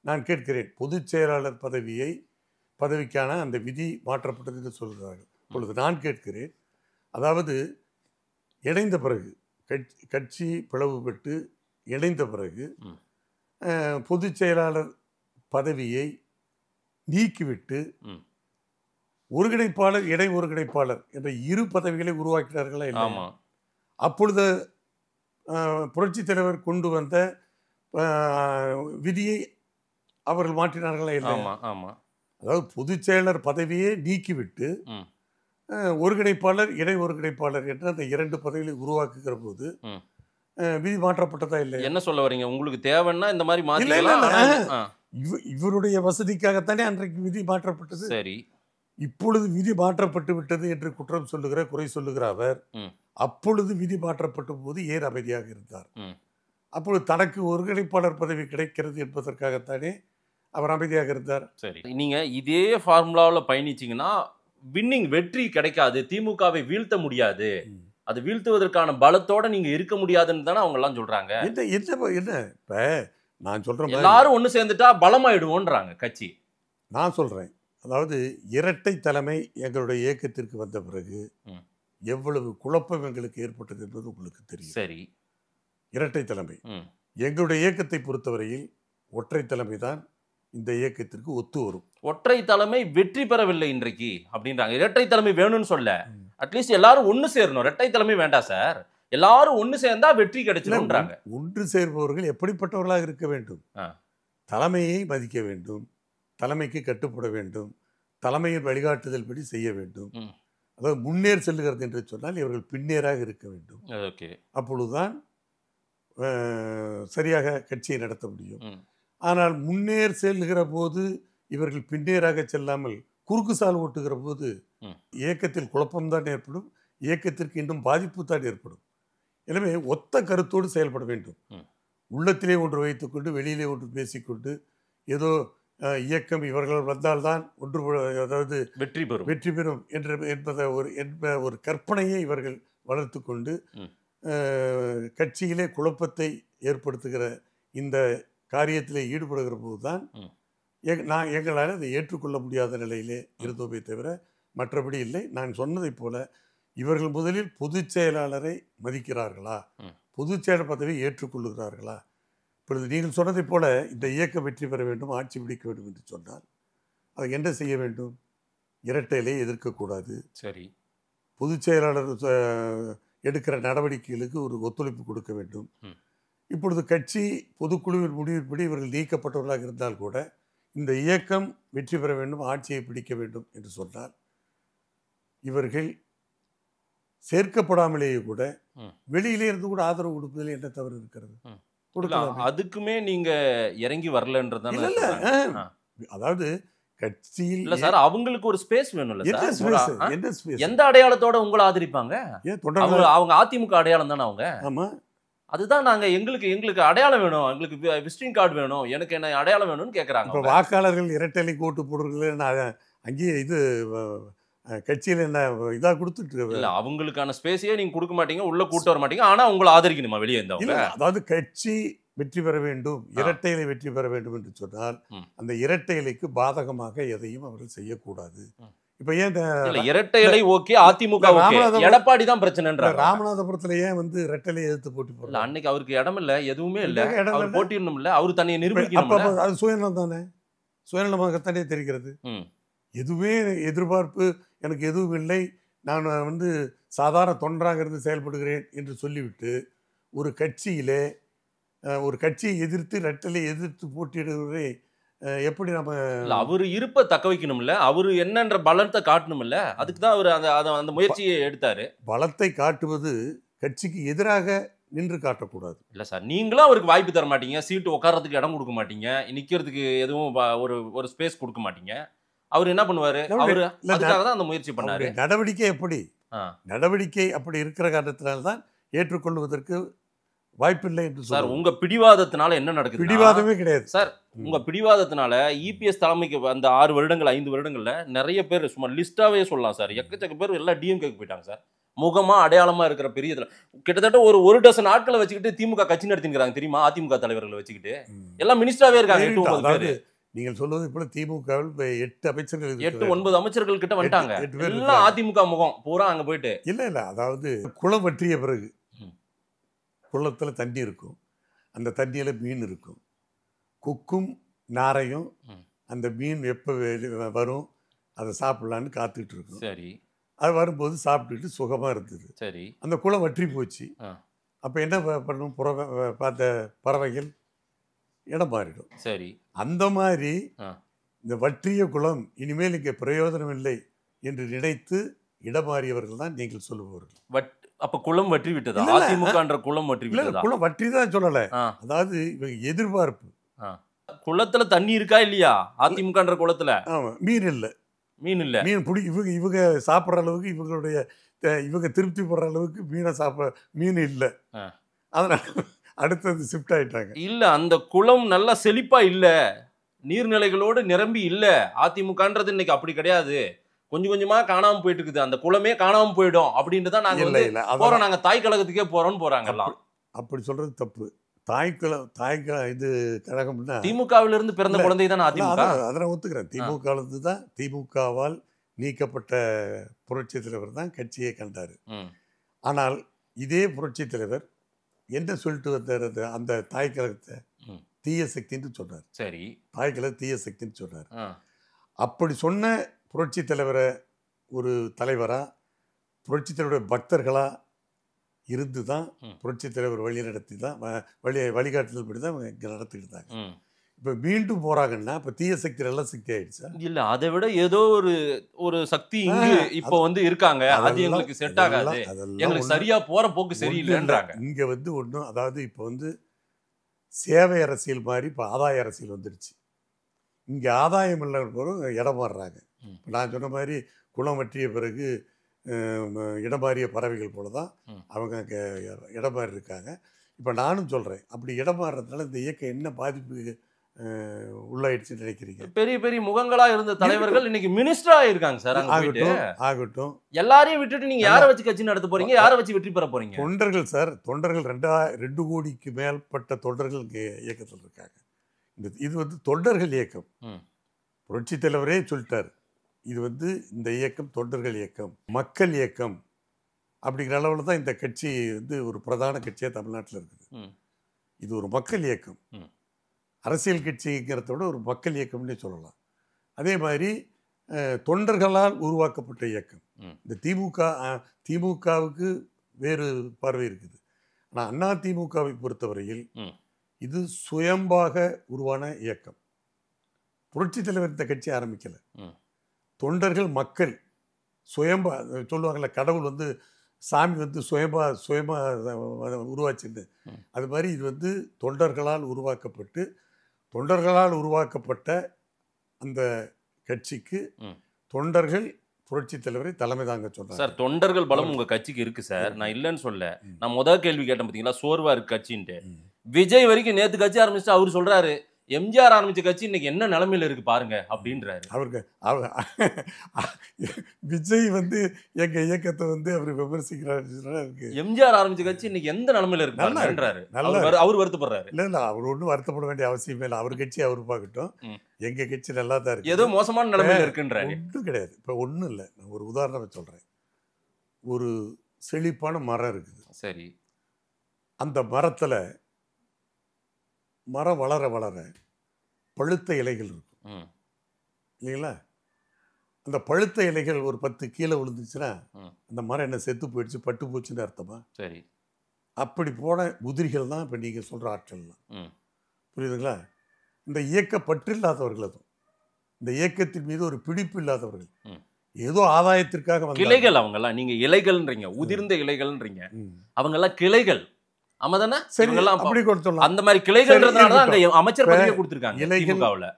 Speaker 5: நான் கேட்கிறேன். பொதுச் செயலாளர் பதவிக்கான அந்த விதி மாற்றப்பட்டது என்று சொல்கிறார்கள். இப்பொழுது நான் கேட்கிறேன், அதாவது இணைந்த பிறகு கட்சி பிளவுபட்டு இணைந்த பிறகு பொதுச் செயலாளர் பதவியை நீக்கிவிட்டு ஒருங்கிணைப்பாளர், இணை ஒருங்கிணைப்பாளர் என்ற 2 பதவிகளை உருவாக்கினார்களா இல்லை? அப்பொழுது புரட்சித் தலைவர் கொண்டு வந்த விதியை அவர்கள் மாற்றினார்களா இல்லை? அதாவது பொதுச் செயலர் பதவியை நீக்கிவிட்டு ஒருங்கிணைப்பாளர், இணை ஒருங்கிணைப்பாளர் என்ற அந்த 2 பதவிகளை உருவாக்குகிற போது விதி மாற்றப்பட்டதா இல்லை?
Speaker 4: என்ன சொல்ல வரீங்க? உங்களுக்கு தேவைன்னா இந்த மாதிரி மாற்றலாம்.
Speaker 5: இவருடைய வசதிக்காகத்தானே அன்றைக்கு விதி மாற்றப்பட்டது.
Speaker 4: சரி,
Speaker 5: இப்பொழுது விதி மாற்றப்பட்டு விட்டது என்று குற்றம் சொல்லுகிற, குறை சொல்லுகிற அவர் அப்பொழுது விதி மாற்றப்பட்ட போது ஏன் அமைதியாக இருந்தார்? அப்பொழுது தனக்கு ஒருங்கிணைப்பாளர் பதவி கிடைக்கிறது என்பதற்காகத்தானே அவர் அமைதியாக இருந்தார்.
Speaker 4: சரி, நீங்க இதே ஃபார்முலாவில் பயணிச்சிங்கன்னா வின்னிங் வெற்றி கிடைக்காது, திமுகவை வீழ்த்த முடியாது, அது வீழ்த்துவதற்கான பலத்தோட நீங்க இருக்க முடியாதுன்னு தானே அவங்க எல்லாம் சொல்றாங்க.
Speaker 5: என்ன இப்ப நான் சொல்றேன்,
Speaker 4: எல்லாரும் ஒண்ணு சேர்ந்துட்டா பலமாயிடுவோன்றாங்க கட்சி.
Speaker 5: நான் சொல்றேன், அதாவது இரட்டை தலைமை எங்களுடைய இயக்கத்திற்கு வந்த பிறகு எவ்வளவு குழப்பம் எங்களுக்கு ஏற்பட்டது என்பது உங்களுக்கு தெரியும்.
Speaker 4: சரி,
Speaker 5: இரட்டை தலைமை எங்களுடைய இயக்கத்தை பொறுத்தவரையில் ஒற்றை தலைமை தான் இந்த இயக்கத்திற்கு ஒத்து வரும்.
Speaker 4: ஒற்றை தலைமை வெற்றி பெறவில்லை இன்றைக்கு அப்படின்றாங்க. இரட்டை தலைமை வேணும்னு சொல்ல, அட்லீஸ்ட் எல்லாரும் ஒண்ணு சேரணும். இரட்டை தலைமை வேண்டாம் சார், எல்லாரும் ஒண்ணு சேர்ந்தா வெற்றி கிடைச்சிடும்ன்றாங்க.
Speaker 5: ஒன்று சேர்பவர்கள் எப்படிப்பட்டவர்களாக இருக்க வேண்டும்? தலைமையை மதிக்க வேண்டும், தலைமைக்கு கட்டுப்பட வேண்டும், தலைமையின் வழிகாட்டுதல் படி செய்ய வேண்டும். அதாவது முன்னேற் செல்லுகிறது என்று சொன்னால் இவர்கள் பின்னேறாக இருக்க வேண்டும். அப்பொழுதுதான் சரியாக கட்சியை நடத்த முடியும். ஆனால் முன்னேற் செல்லுகிற போது இவர்கள் பின்னேறாக செல்லாமல் குறுக்கு சால் ஓட்டுகிற போது இயக்கத்தில் குழப்பம்தான் ஏற்படும், இயக்கத்திற்கு இன்னும் பாதிப்பு தான் ஏற்படும். எனவே ஒத்த கருத்தோடு செயல்பட வேண்டும். உள்ளத்திலே ஒன்று வைத்துக்கொண்டு வெளியிலே ஒன்று பேசிக்கொண்டு ஏதோ இயக்கம் இவர்கள் வந்தால்தான் ஒன்று, அதாவது வெற்றி பெறும் என்ற ஒரு கற்பனையை இவர்கள் வளர்த்து கொண்டு கட்சியிலே குழப்பத்தை ஏற்படுத்துகிற இந்த காரியத்திலே ஈடுபடுகிற போது தான் எங்களால் அதை ஏற்றுக்கொள்ள முடியாத நிலையிலே இருந்தோமே தவிர மற்றபடி இல்லை. நான் சொன்னதை போல இவர்கள் முதலில் பொதுச் செயலாளரை மதிக்கிறார்களா, பொதுச் செயலாளர் பதவியை ஏற்றுக்கொள்ளுகிறார்களா? இப்பொழுது நீங்கள் சொன்னதைப் போல இந்த இயக்கம் வெற்றி பெற வேண்டும், ஆட்சி பிடிக்க வேண்டும் என்று சொன்னால் அதை என்ன செய்ய வேண்டும்? இரட்டையிலே எதிர்க்கக்கூடாது.
Speaker 4: சரி.
Speaker 5: பொதுச் செயலாளர் எடுக்கிற நடவடிக்கைகளுக்கு ஒரு ஒத்துழைப்பு கொடுக்க வேண்டும். இப்பொழுது கட்சி பொதுக்குழுவின் முடிவின்படி இவர்கள் நீக்கப்பட்டவர்களாக இருந்தால் கூட இந்த இயக்கம் வெற்றி பெற வேண்டும், ஆட்சியை பிடிக்க வேண்டும் என்று சொன்னால் இவர்கள் சேர்க்கப்படாமலேயே கூட வெளியிலே இருந்து கூட ஆதரவு கொடுப்பதில் என்ன தவறு இருக்கிறது?
Speaker 4: அதுக்குமே நீங்க இறங்கி வரலன்றதான.
Speaker 5: அதாவது கட்சியில்
Speaker 4: இல்ல சார், அவங்களுக்கு ஒரு ஸ்பேஸ் வேணும்ல சார்.
Speaker 5: என்ன ஸ்பேஸ்?
Speaker 4: எந்த அடையாளத்தோட உங்களை ஆதரிப்பாங்க? அவங்க அதிமுக அடையாளம் தானே அவங்க.
Speaker 5: ஆமா,
Speaker 4: அதுதான் நாங்க எங்களுக்கு அடையாளம் வேணும், எங்களுக்கு விசிட்டிங் கார்டு வேணும், எனக்கு என்ன அடையாளம் வேணும்னு கேக்குறாங்க.
Speaker 5: இப்போ வாக்காளர்கள் இரட்டைலை ஓட்டு போடுறதுல அங்கேயே இது கட்சியில் என்ன இதா கொடுத்துட்டு
Speaker 4: இல்ல, அவங்களுக்கான ஸ்பேஸையே நீங்க கொடுக்க மாட்டீங்க, உள்ள கூட்ட வர மாட்டீங்க, ஆனா உங்களை ஆதரிக்கணுமா வெளியே இருந்தவங்க?
Speaker 5: அதாவது கட்சி வெற்றி பெற வேண்டும், இரட்டை இலை வெற்றி பெற வேண்டும் என்று சொன்னால் அந்த இரட்டை இலைக்கு பாதகமாக எதையும் அவர்கள் செய்யக்கூடாது. இப்ப ஏன்
Speaker 4: இரட்டை இலை ஓகே, அதிமுக எடப்பாடி தான் பிரச்சனைன்ற.
Speaker 5: ராமநாதபுரத்துல ஏன் வந்து இரட்டை இலையை எதிர்த்து போட்டி போடல?
Speaker 4: அன்னைக்கு அவருக்கு இடம் இல்ல, எதுவுமே இல்ல, அவர் போட்டியிடணும் இல்ல, அவரு தன்னை நிரூபிக்கணும்.
Speaker 5: அது சுயநலம் தானே, சுயநலமாகத்தானே தெரிகிறது. எதுவே எதிர்பார்ப்பு எனக்கு எதுவும் இல்லை, நான் வந்து சாதாரண தொண்டராக இருந்து செயல்படுகிறேன் என்று சொல்லிவிட்டு ஒரு கட்சியிலே ஒரு கட்சியை எதிர்த்து ரெட்டலை எதிர்த்து போட்டியிடுவதை எப்படி நம்ம
Speaker 4: அவரு இருப்ப தக்க வைக்கணும்ல, அவரு என்னன்ற பலத்தை காட்டணும்ல, அதுக்கு தான் அவர் அந்த முயற்சியை எடுத்தாரு.
Speaker 5: பலத்தை காட்டுவது கட்சிக்கு எதிராக நின்று காட்டக்கூடாது.
Speaker 4: இல்ல சார், நீங்களும் அவருக்கு வாய்ப்பு தர மாட்டீங்க, சீட்டு உட்கார்றதுக்கு இடம் கொடுக்க மாட்டீங்க, நிக்கிறதுக்கு எதுவும் ஒரு ஸ்பேஸ் கொடுக்க மாட்டீங்க. அவர் என்ன பண்ணுவாரு? அவரு அதுக்காக தான் அந்த முயற்சி பண்ணாரு.
Speaker 5: நடவடிக்கை அப்படி இருக்கிற காரணத்தினால்தான் ஏற்றுக்கொள்வதற்கு வாய்ப்பில்லை என்று
Speaker 4: சார். உங்க பிடிவாதத்தினால என்ன நடக்குது?
Speaker 5: பிடிவாதமே கிடையாது
Speaker 4: சார். உங்க பிடிவாதத்தினால இபிஎஸ் தலைமைக்கு அந்த 6 வருடங்கள் 5 வருடங்கள்ல நிறைய பேர் சும்மா லிஸ்டாவே சொல்லலாம் சார், எக்கச்சக்க பேர் எல்லாம் டிஎம்கேக்கு போயிட்டாங்க சார். முகமா அடையாளமா இருக்கிற பெரிய கிட்டத்தட்ட ஒரு டசன் ஆட்களை வச்சுக்கிட்டு திமுக கட்சி நடத்திக்கிறாங்க தெரியுமா? அதிமுக தலைவர்களை வச்சுக்கிட்டு எல்லாம் மினிஸ்டராவே இருக்காங்க.
Speaker 5: நீங்கள் சொல்வது போல திமுகவில் 8 அமைச்சர்கள்
Speaker 4: 8-9 அமைச்சர்கள் கிட்ட வந்துட்டாங்க. எல்லாம் அதிமுக முகம் பூரா அங்க போயிட்டு.
Speaker 5: இல்ல அதாவது குளம் வற்றிய பிறகு குளத்துல தண்ணி இருக்கும், அந்த தண்ணியில மீன் இருக்கும், கொக்கும் நாரையும் அந்த மீன் எப்ப வரும் அதை சாப்பிடலான்னு காத்துக்கிட்டு இருக்கும்.
Speaker 4: சரி.
Speaker 5: அது வரும்போது சாப்பிட்டுட்டு சுகமா இருந்தது.
Speaker 4: சரி.
Speaker 5: அந்த குளம் வற்றி போச்சு. அப்ப என்ன பண்ணும்? பார்த்த பறவைகள் இடம் மாறிடும்.
Speaker 4: சரி.
Speaker 5: அந்த மாதிரி இந்த வற்றிய குளம் இனிமேல் இங்கே பிரயோஜனம் இல்லை என்று நினைத்து இடமாறியவர்கள் தான் நீங்கள் சொல்லுபவர்கள்.
Speaker 4: அப்ப குளம் வற்றி விட்டதா? அதிமுகன்ற குளம் வற்றி விட்டதா?
Speaker 5: குளம் வற்றி தான் சொல்லல, அதாவது இவங்க எதிர்பார்ப்பு.
Speaker 4: குளத்துல தண்ணி இருக்கா இல்லையா? அதிமுகன்ற குளத்துல
Speaker 5: மீன் இல்ல, மீன் பிடி இவங்க சாப்பிட்ற அளவுக்கு இவங்க திருப்தி படுற அளவுக்கு மீன் இல்லை. அதனால அடுத்தது ஷிஃப்ட் ஆயிட்டாங்க.
Speaker 4: இல்ல, அந்த குளம் நல்லா செழிப்பா இல்ல, நீர்நிலைகளோடு நிரம்பி இல்ல. அதிமுகன்றது இன்னைக்கு அப்படி கிடையாது, கொஞ்சம் கொஞ்சமா காணாம போயிட்டு இருக்குது. அந்த குளமே காணாம போயிடும் அப்படின்ட்டு தான் நாங்க போறோம், நாங்க தாய் கழகத்துக்கே போறோம்னு போறாங்க எல்லாம்.
Speaker 5: அப்படி சொல்றது தப்பு. தாய் இது கழகம்னா
Speaker 4: திமுகவில இருந்து பிறந்த குழந்தை தான் அதிமுக.
Speaker 5: அதெல்லாம் ஒத்துக்கிறேன். திமுக தான் திமுகவால் நீக்கப்பட்ட புரட்சி தலைவர் தான் கட்சியை கண்டாரு. ஆனால் இதே புரட்சி தலைவர் என்ன சொல்லிட்டு வந்தார்? அந்த தாய் கழகத்தை தீய சக்தின்னு சொன்னார்.
Speaker 4: சரி.
Speaker 5: தாய் கழகம் தீய சக்தின்னு சொன்னார். அப்படி சொன்ன புரட்சி தலைவரை ஒரு தலைவரா, புரட்சி தலைவருடைய பக்தர்களா இருந்து தான் புரட்சி தலைவர் வழி நடத்தி தான் வழிகாட்டுதல் படி தான் இங்கே நடத்திட்டு இருந்தாங்க. இப்போ மீண்டும் போறாங்கன்னா இப்போ தீய சக்தி நல்ல சக்தி ஆயிடுச்சா?
Speaker 4: இல்ல, அதை விட ஏதோ ஒரு சக்தி இங்கு இப்போ வந்து இருக்காங்க, அது எங்களுக்கு செட் ஆகாது, எங்களுக்கு சரியா போற போக்கு சரியில்லைன்றாங்க.
Speaker 5: இங்க வந்து ஒன்றும், அதாவது இப்போ வந்து சேவை அரசியல் மாதிரி இப்போ ஆதாய அரசியல் வந்துடுச்சு. இங்கே ஆதாயம் இல்லைன்னு இடம் மாறுறாங்க. நான் சொன்ன மாதிரி குளம் வற்றிய பிறகு இடம் மாறிய பறவைகள் போல தான் அவங்க இடம் மாறி இருக்காங்க. இப்போ நானும் சொல்கிறேன், அப்படி இடம் மாறுறதுனால இந்த இயக்கம் என்ன பாதிப்பு உள்ளாயிடுச்சுன்னு நினைக்கிறீங்க?
Speaker 4: பெரிய பெரிய முகங்களா இருந்த தலைவர்கள் இன்னைக்கு மினிஸ்டரா இருக்காங்க சார்.
Speaker 5: ஆகட்டும்,
Speaker 4: எல்லாரையும் விட்டுட்டு நீங்க யாரை வச்சு கட்சி நடத்த போறீங்க? யாரை வச்சு வெற்றி பெற போறீங்க?
Speaker 5: தொண்டர்கள் சார், தொண்டர்கள் 2 கோடிக்கு மேற்பட்ட தொண்டர்கள் இங்கே இயக்கத்தில் இருக்காங்க. இது வந்து தொண்டர்கள் இயக்கம். புரட்சி தலைவரே சொல்லிட்டார், இது வந்து இந்த இயக்கம் தொண்டர்கள் இயக்கம், மக்கள் இயக்கம் அப்படிங்கிற அளவில் தான் இந்த கட்சி வந்து ஒரு பிரதான கட்சியாக தமிழ்நாட்டில் இருக்குது. இது ஒரு மக்கள் இயக்கம், அரசியல் கட்சிங்கிறத விட ஒரு மக்கள் இயக்கம்னே சொல்லலாம். அதே மாதிரி தொண்டர்களால் உருவாக்கப்பட்ட இயக்கம். இந்த திமுகவுக்கு வேறு பார்வை இருக்குது. ஆனால் அதிமுகவை பொறுத்தவரையில் இது சுயம்பாக உருவான இயக்கம். புரட்சித் தலைவர் இந்த கட்சி ஆரம்பிக்கலை. தொண்டர்கள், மக்கள் சுயம்பா சொல்லுவாங்கள்ல, கடவுள் வந்து சாமி வந்து சுயமா உருவாச்சுன்னு. அது மாதிரி இது வந்து தொண்டர்களால் உருவாக்கப்பட்ட அந்த கட்சிக்கு தொண்டர்கள் புரட்சி தலைவரை தலைமை தாங்க சொன்னாங்க.
Speaker 4: சார், தொண்டர்கள் பலம் உங்க கட்சிக்கு இருக்கு சார், நான் இல்லைன்னு சொல்ல. நான் முதல் கேள்வி கேட்டேன் பார்த்தீங்களா, சோர்வா இருக்கு கட்சின்ட்டு. விஜய் வரைக்கும் நேற்று கட்சி ஆரம்பிச்சுட்டு அவர் சொல்றாரு எம்ஜிஆர் ஆரம்பிச்ச கட்சி இன்னைக்கு என்ன நிலைமையில இருக்கு பாருங்க அப்படின்றாரு.
Speaker 5: அவருக்கு விஜய் வந்து எங்க இயக்கத்தை வந்து அவர் விமர்சிக்கிறாரு.
Speaker 4: எம்ஜிஆர் ஆரம்பிச்ச கட்சி இன்னைக்கு எந்த நிலைமையில இருக்குன்றாரு. அவர் வருத்தப்படுறாரு.
Speaker 5: இல்ல அவர் ஒன்றும் வருத்தப்பட வேண்டிய அவசியமே இல்லை. அவர் கட்சி அவர் பார்க்கட்டும், எங்க கட்சி நல்லா தான் இருக்கு.
Speaker 4: ஏதோ மோசமான நிலைமையில இருக்குன்றாரு.
Speaker 5: ஒன்றும் கிடையாது. இப்போ ஒன்றும் இல்லை. நான் ஒரு உதாரணம் சொல்றேன். ஒரு செழிப்பான மரம் இருக்குது.
Speaker 4: சரி,
Speaker 5: அந்த மரம் வளர வளர பழுத்த இலைகள் இருக்கும் இல்லைங்களா? அந்த பழுத்த இலைகள் ஒரு 10 கீழே விழுந்துச்சுன்னா அந்த மரம் என்ன செத்து போயிடுச்சு, பட்டு போச்சுன்னு அர்த்தமா?
Speaker 4: சரி,
Speaker 5: அப்படி போன உதிரிகள் தான் இப்போ நீங்கள் சொல்கிற ஆட்கள்லாம். புரியுதுங்களா? இந்த இயக்க பற்று இல்லாதவர்கள், அதுவும் இந்த இயக்கத்தின் மீது ஒரு பிடிப்பு இல்லாதவர்கள், ஏதோ ஆதாயத்திற்காக
Speaker 4: கிளைகள் அவங்கெல்லாம். நீங்க இலைகள்ன்றீங்க, உதிர்ந்த இலைகள்ன்றீங்க, அவங்கெல்லாம் கிளைகள். ஆமா தானே?
Speaker 5: சரி, அப்படி கொடுத்துடலாம்.
Speaker 4: அந்த மாதிரி கிளைகள்ன்றதுனால தான் அங்க அமைச்சர் பதவியை கொடுத்திருக்காங்க இலைகள்ல.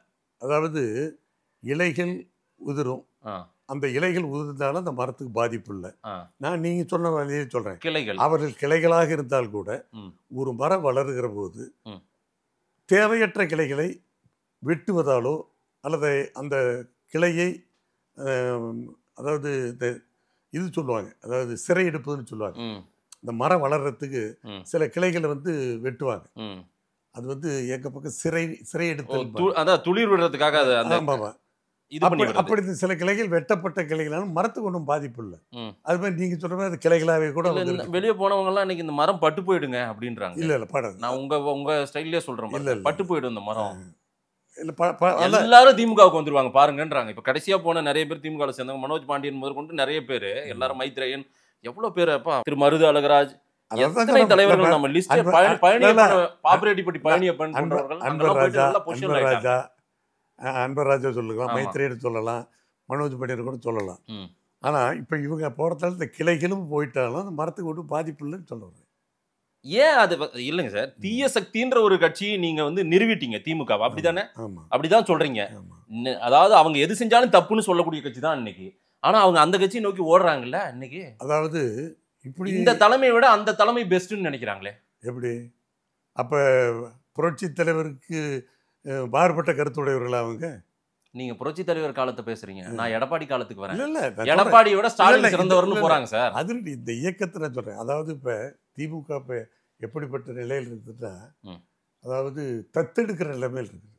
Speaker 5: அதாவது இலைகள் உதிரும், அந்த இலைகள் உதிர்ந்தாலும் அந்த மரத்துக்கு பாதிப்பு இல்லை. நான் நீங்க சொன்ன வழியே சொல்றேன்.
Speaker 4: கிளைகள்
Speaker 5: அவர்கள் கிளைகளாக இருந்தால் கூட ஒரு மரம் வளருகிற போது தேவையற்ற கிளைகளை வெட்டுவதாலோ அல்லது அந்த கிளையை அதாவது இது சொல்லுவாங்க, அதாவது சிறை எடுப்பதுன்னு சொல்லுவாங்க. இந்த மரம் வளர்றதுக்கு சில கிளைகளை வந்து வெட்டுவாங்க. அது வந்து எங்க பக்கம் சிறை எடுத்து
Speaker 4: அதான் துளிர் விடுறதுக்காக.
Speaker 5: அப்படி சில கிளைகள் வெட்டப்பட்ட கிளைகளாலும் மரத்துக்கு ஒன்றும் பாதிப்பு இல்லை. அது மாதிரி நீங்க சொல்ற மாதிரி கிளைகளாவே கூட
Speaker 4: வெளியே போனவங்க எல்லாம் இன்னைக்கு இந்த மரம் பட்டு போயிடுங்க அப்படின்றாங்க.
Speaker 5: இல்ல பாடாது.
Speaker 4: நான் உங்க ஸ்டைல்லே சொல்றேன். இல்ல பட்டு போயிடும் இந்த மரம்.
Speaker 5: எல்லாரும்
Speaker 4: திமுகவுக்கு வந்துருவாங்க பாருங்கன்றாங்க. இப்ப கடைசியா போன நிறைய பேர் திமுக சேர்ந்தவங்க, மனோஜ் பாண்டியன் முதற்கொண்டு நிறைய பேர், எல்லாரும் மைத்ரேயன், எவ்வளவு பேர், அப்பா திரு மருது அழகராஜ், எத்தனை தலைவர்கள் நம்ம லிஸ்ட்
Speaker 5: அன்பராஜா சொல்லலாம், மைத்ரேயன் சொல்லலாம், மனோஜ் பாண்டியன் கூட சொல்லலாம். ஆனா இப்ப இவங்க போறதால இந்த கிளைகளும் போயிட்டாலும் அந்த மரத்துக்கு ஒன்றும் பாதிப்பு இல்லைன்னு சொல்லுவாங்க.
Speaker 4: ஏன் அது இல்லைங்க சார், தீய சக்தின்ற ஒரு கட்சி நீங்க வந்து நிறுவிட்டீங்க திமுக, அப்படித்தானே? அப்படிதான் சொல்றீங்க. அதாவது அவங்க எது செஞ்சாலும் தப்புன்னு சொல்லக்கூடிய கட்சி தான் இன்னைக்கு. ஆனா அவங்க அந்த கட்சியை நோக்கி ஓடுறாங்கல்ல இன்னைக்கு.
Speaker 5: அதாவது இப்படி
Speaker 4: இந்த தலைமையை விட அந்த தலைமை பெஸ்ட்னு நினைக்கிறாங்களே.
Speaker 5: எப்படி? அப்ப புரட்சி தலைவருக்கு மாறுபட்ட கருத்துடையவர்களா அவங்க?
Speaker 4: நீங்க புரட்சி தலைவர் காலத்தை பேசுறீங்க, நான் எடப்பாடி காலத்துக்கு வரேன். இல்ல எடப்பாடியோட ஸ்டாலின் சிறந்தவர்னு போறாங்க சார்.
Speaker 5: அது இந்த இயக்கத்தை நான் சொல்றேன். அதாவது இப்ப திமுக இப்ப எப்படிப்பட்ட நிலையில் இருக்குதுன்னா, அதாவது தத்தெடுக்கிற நிலைமையில் இருக்குது.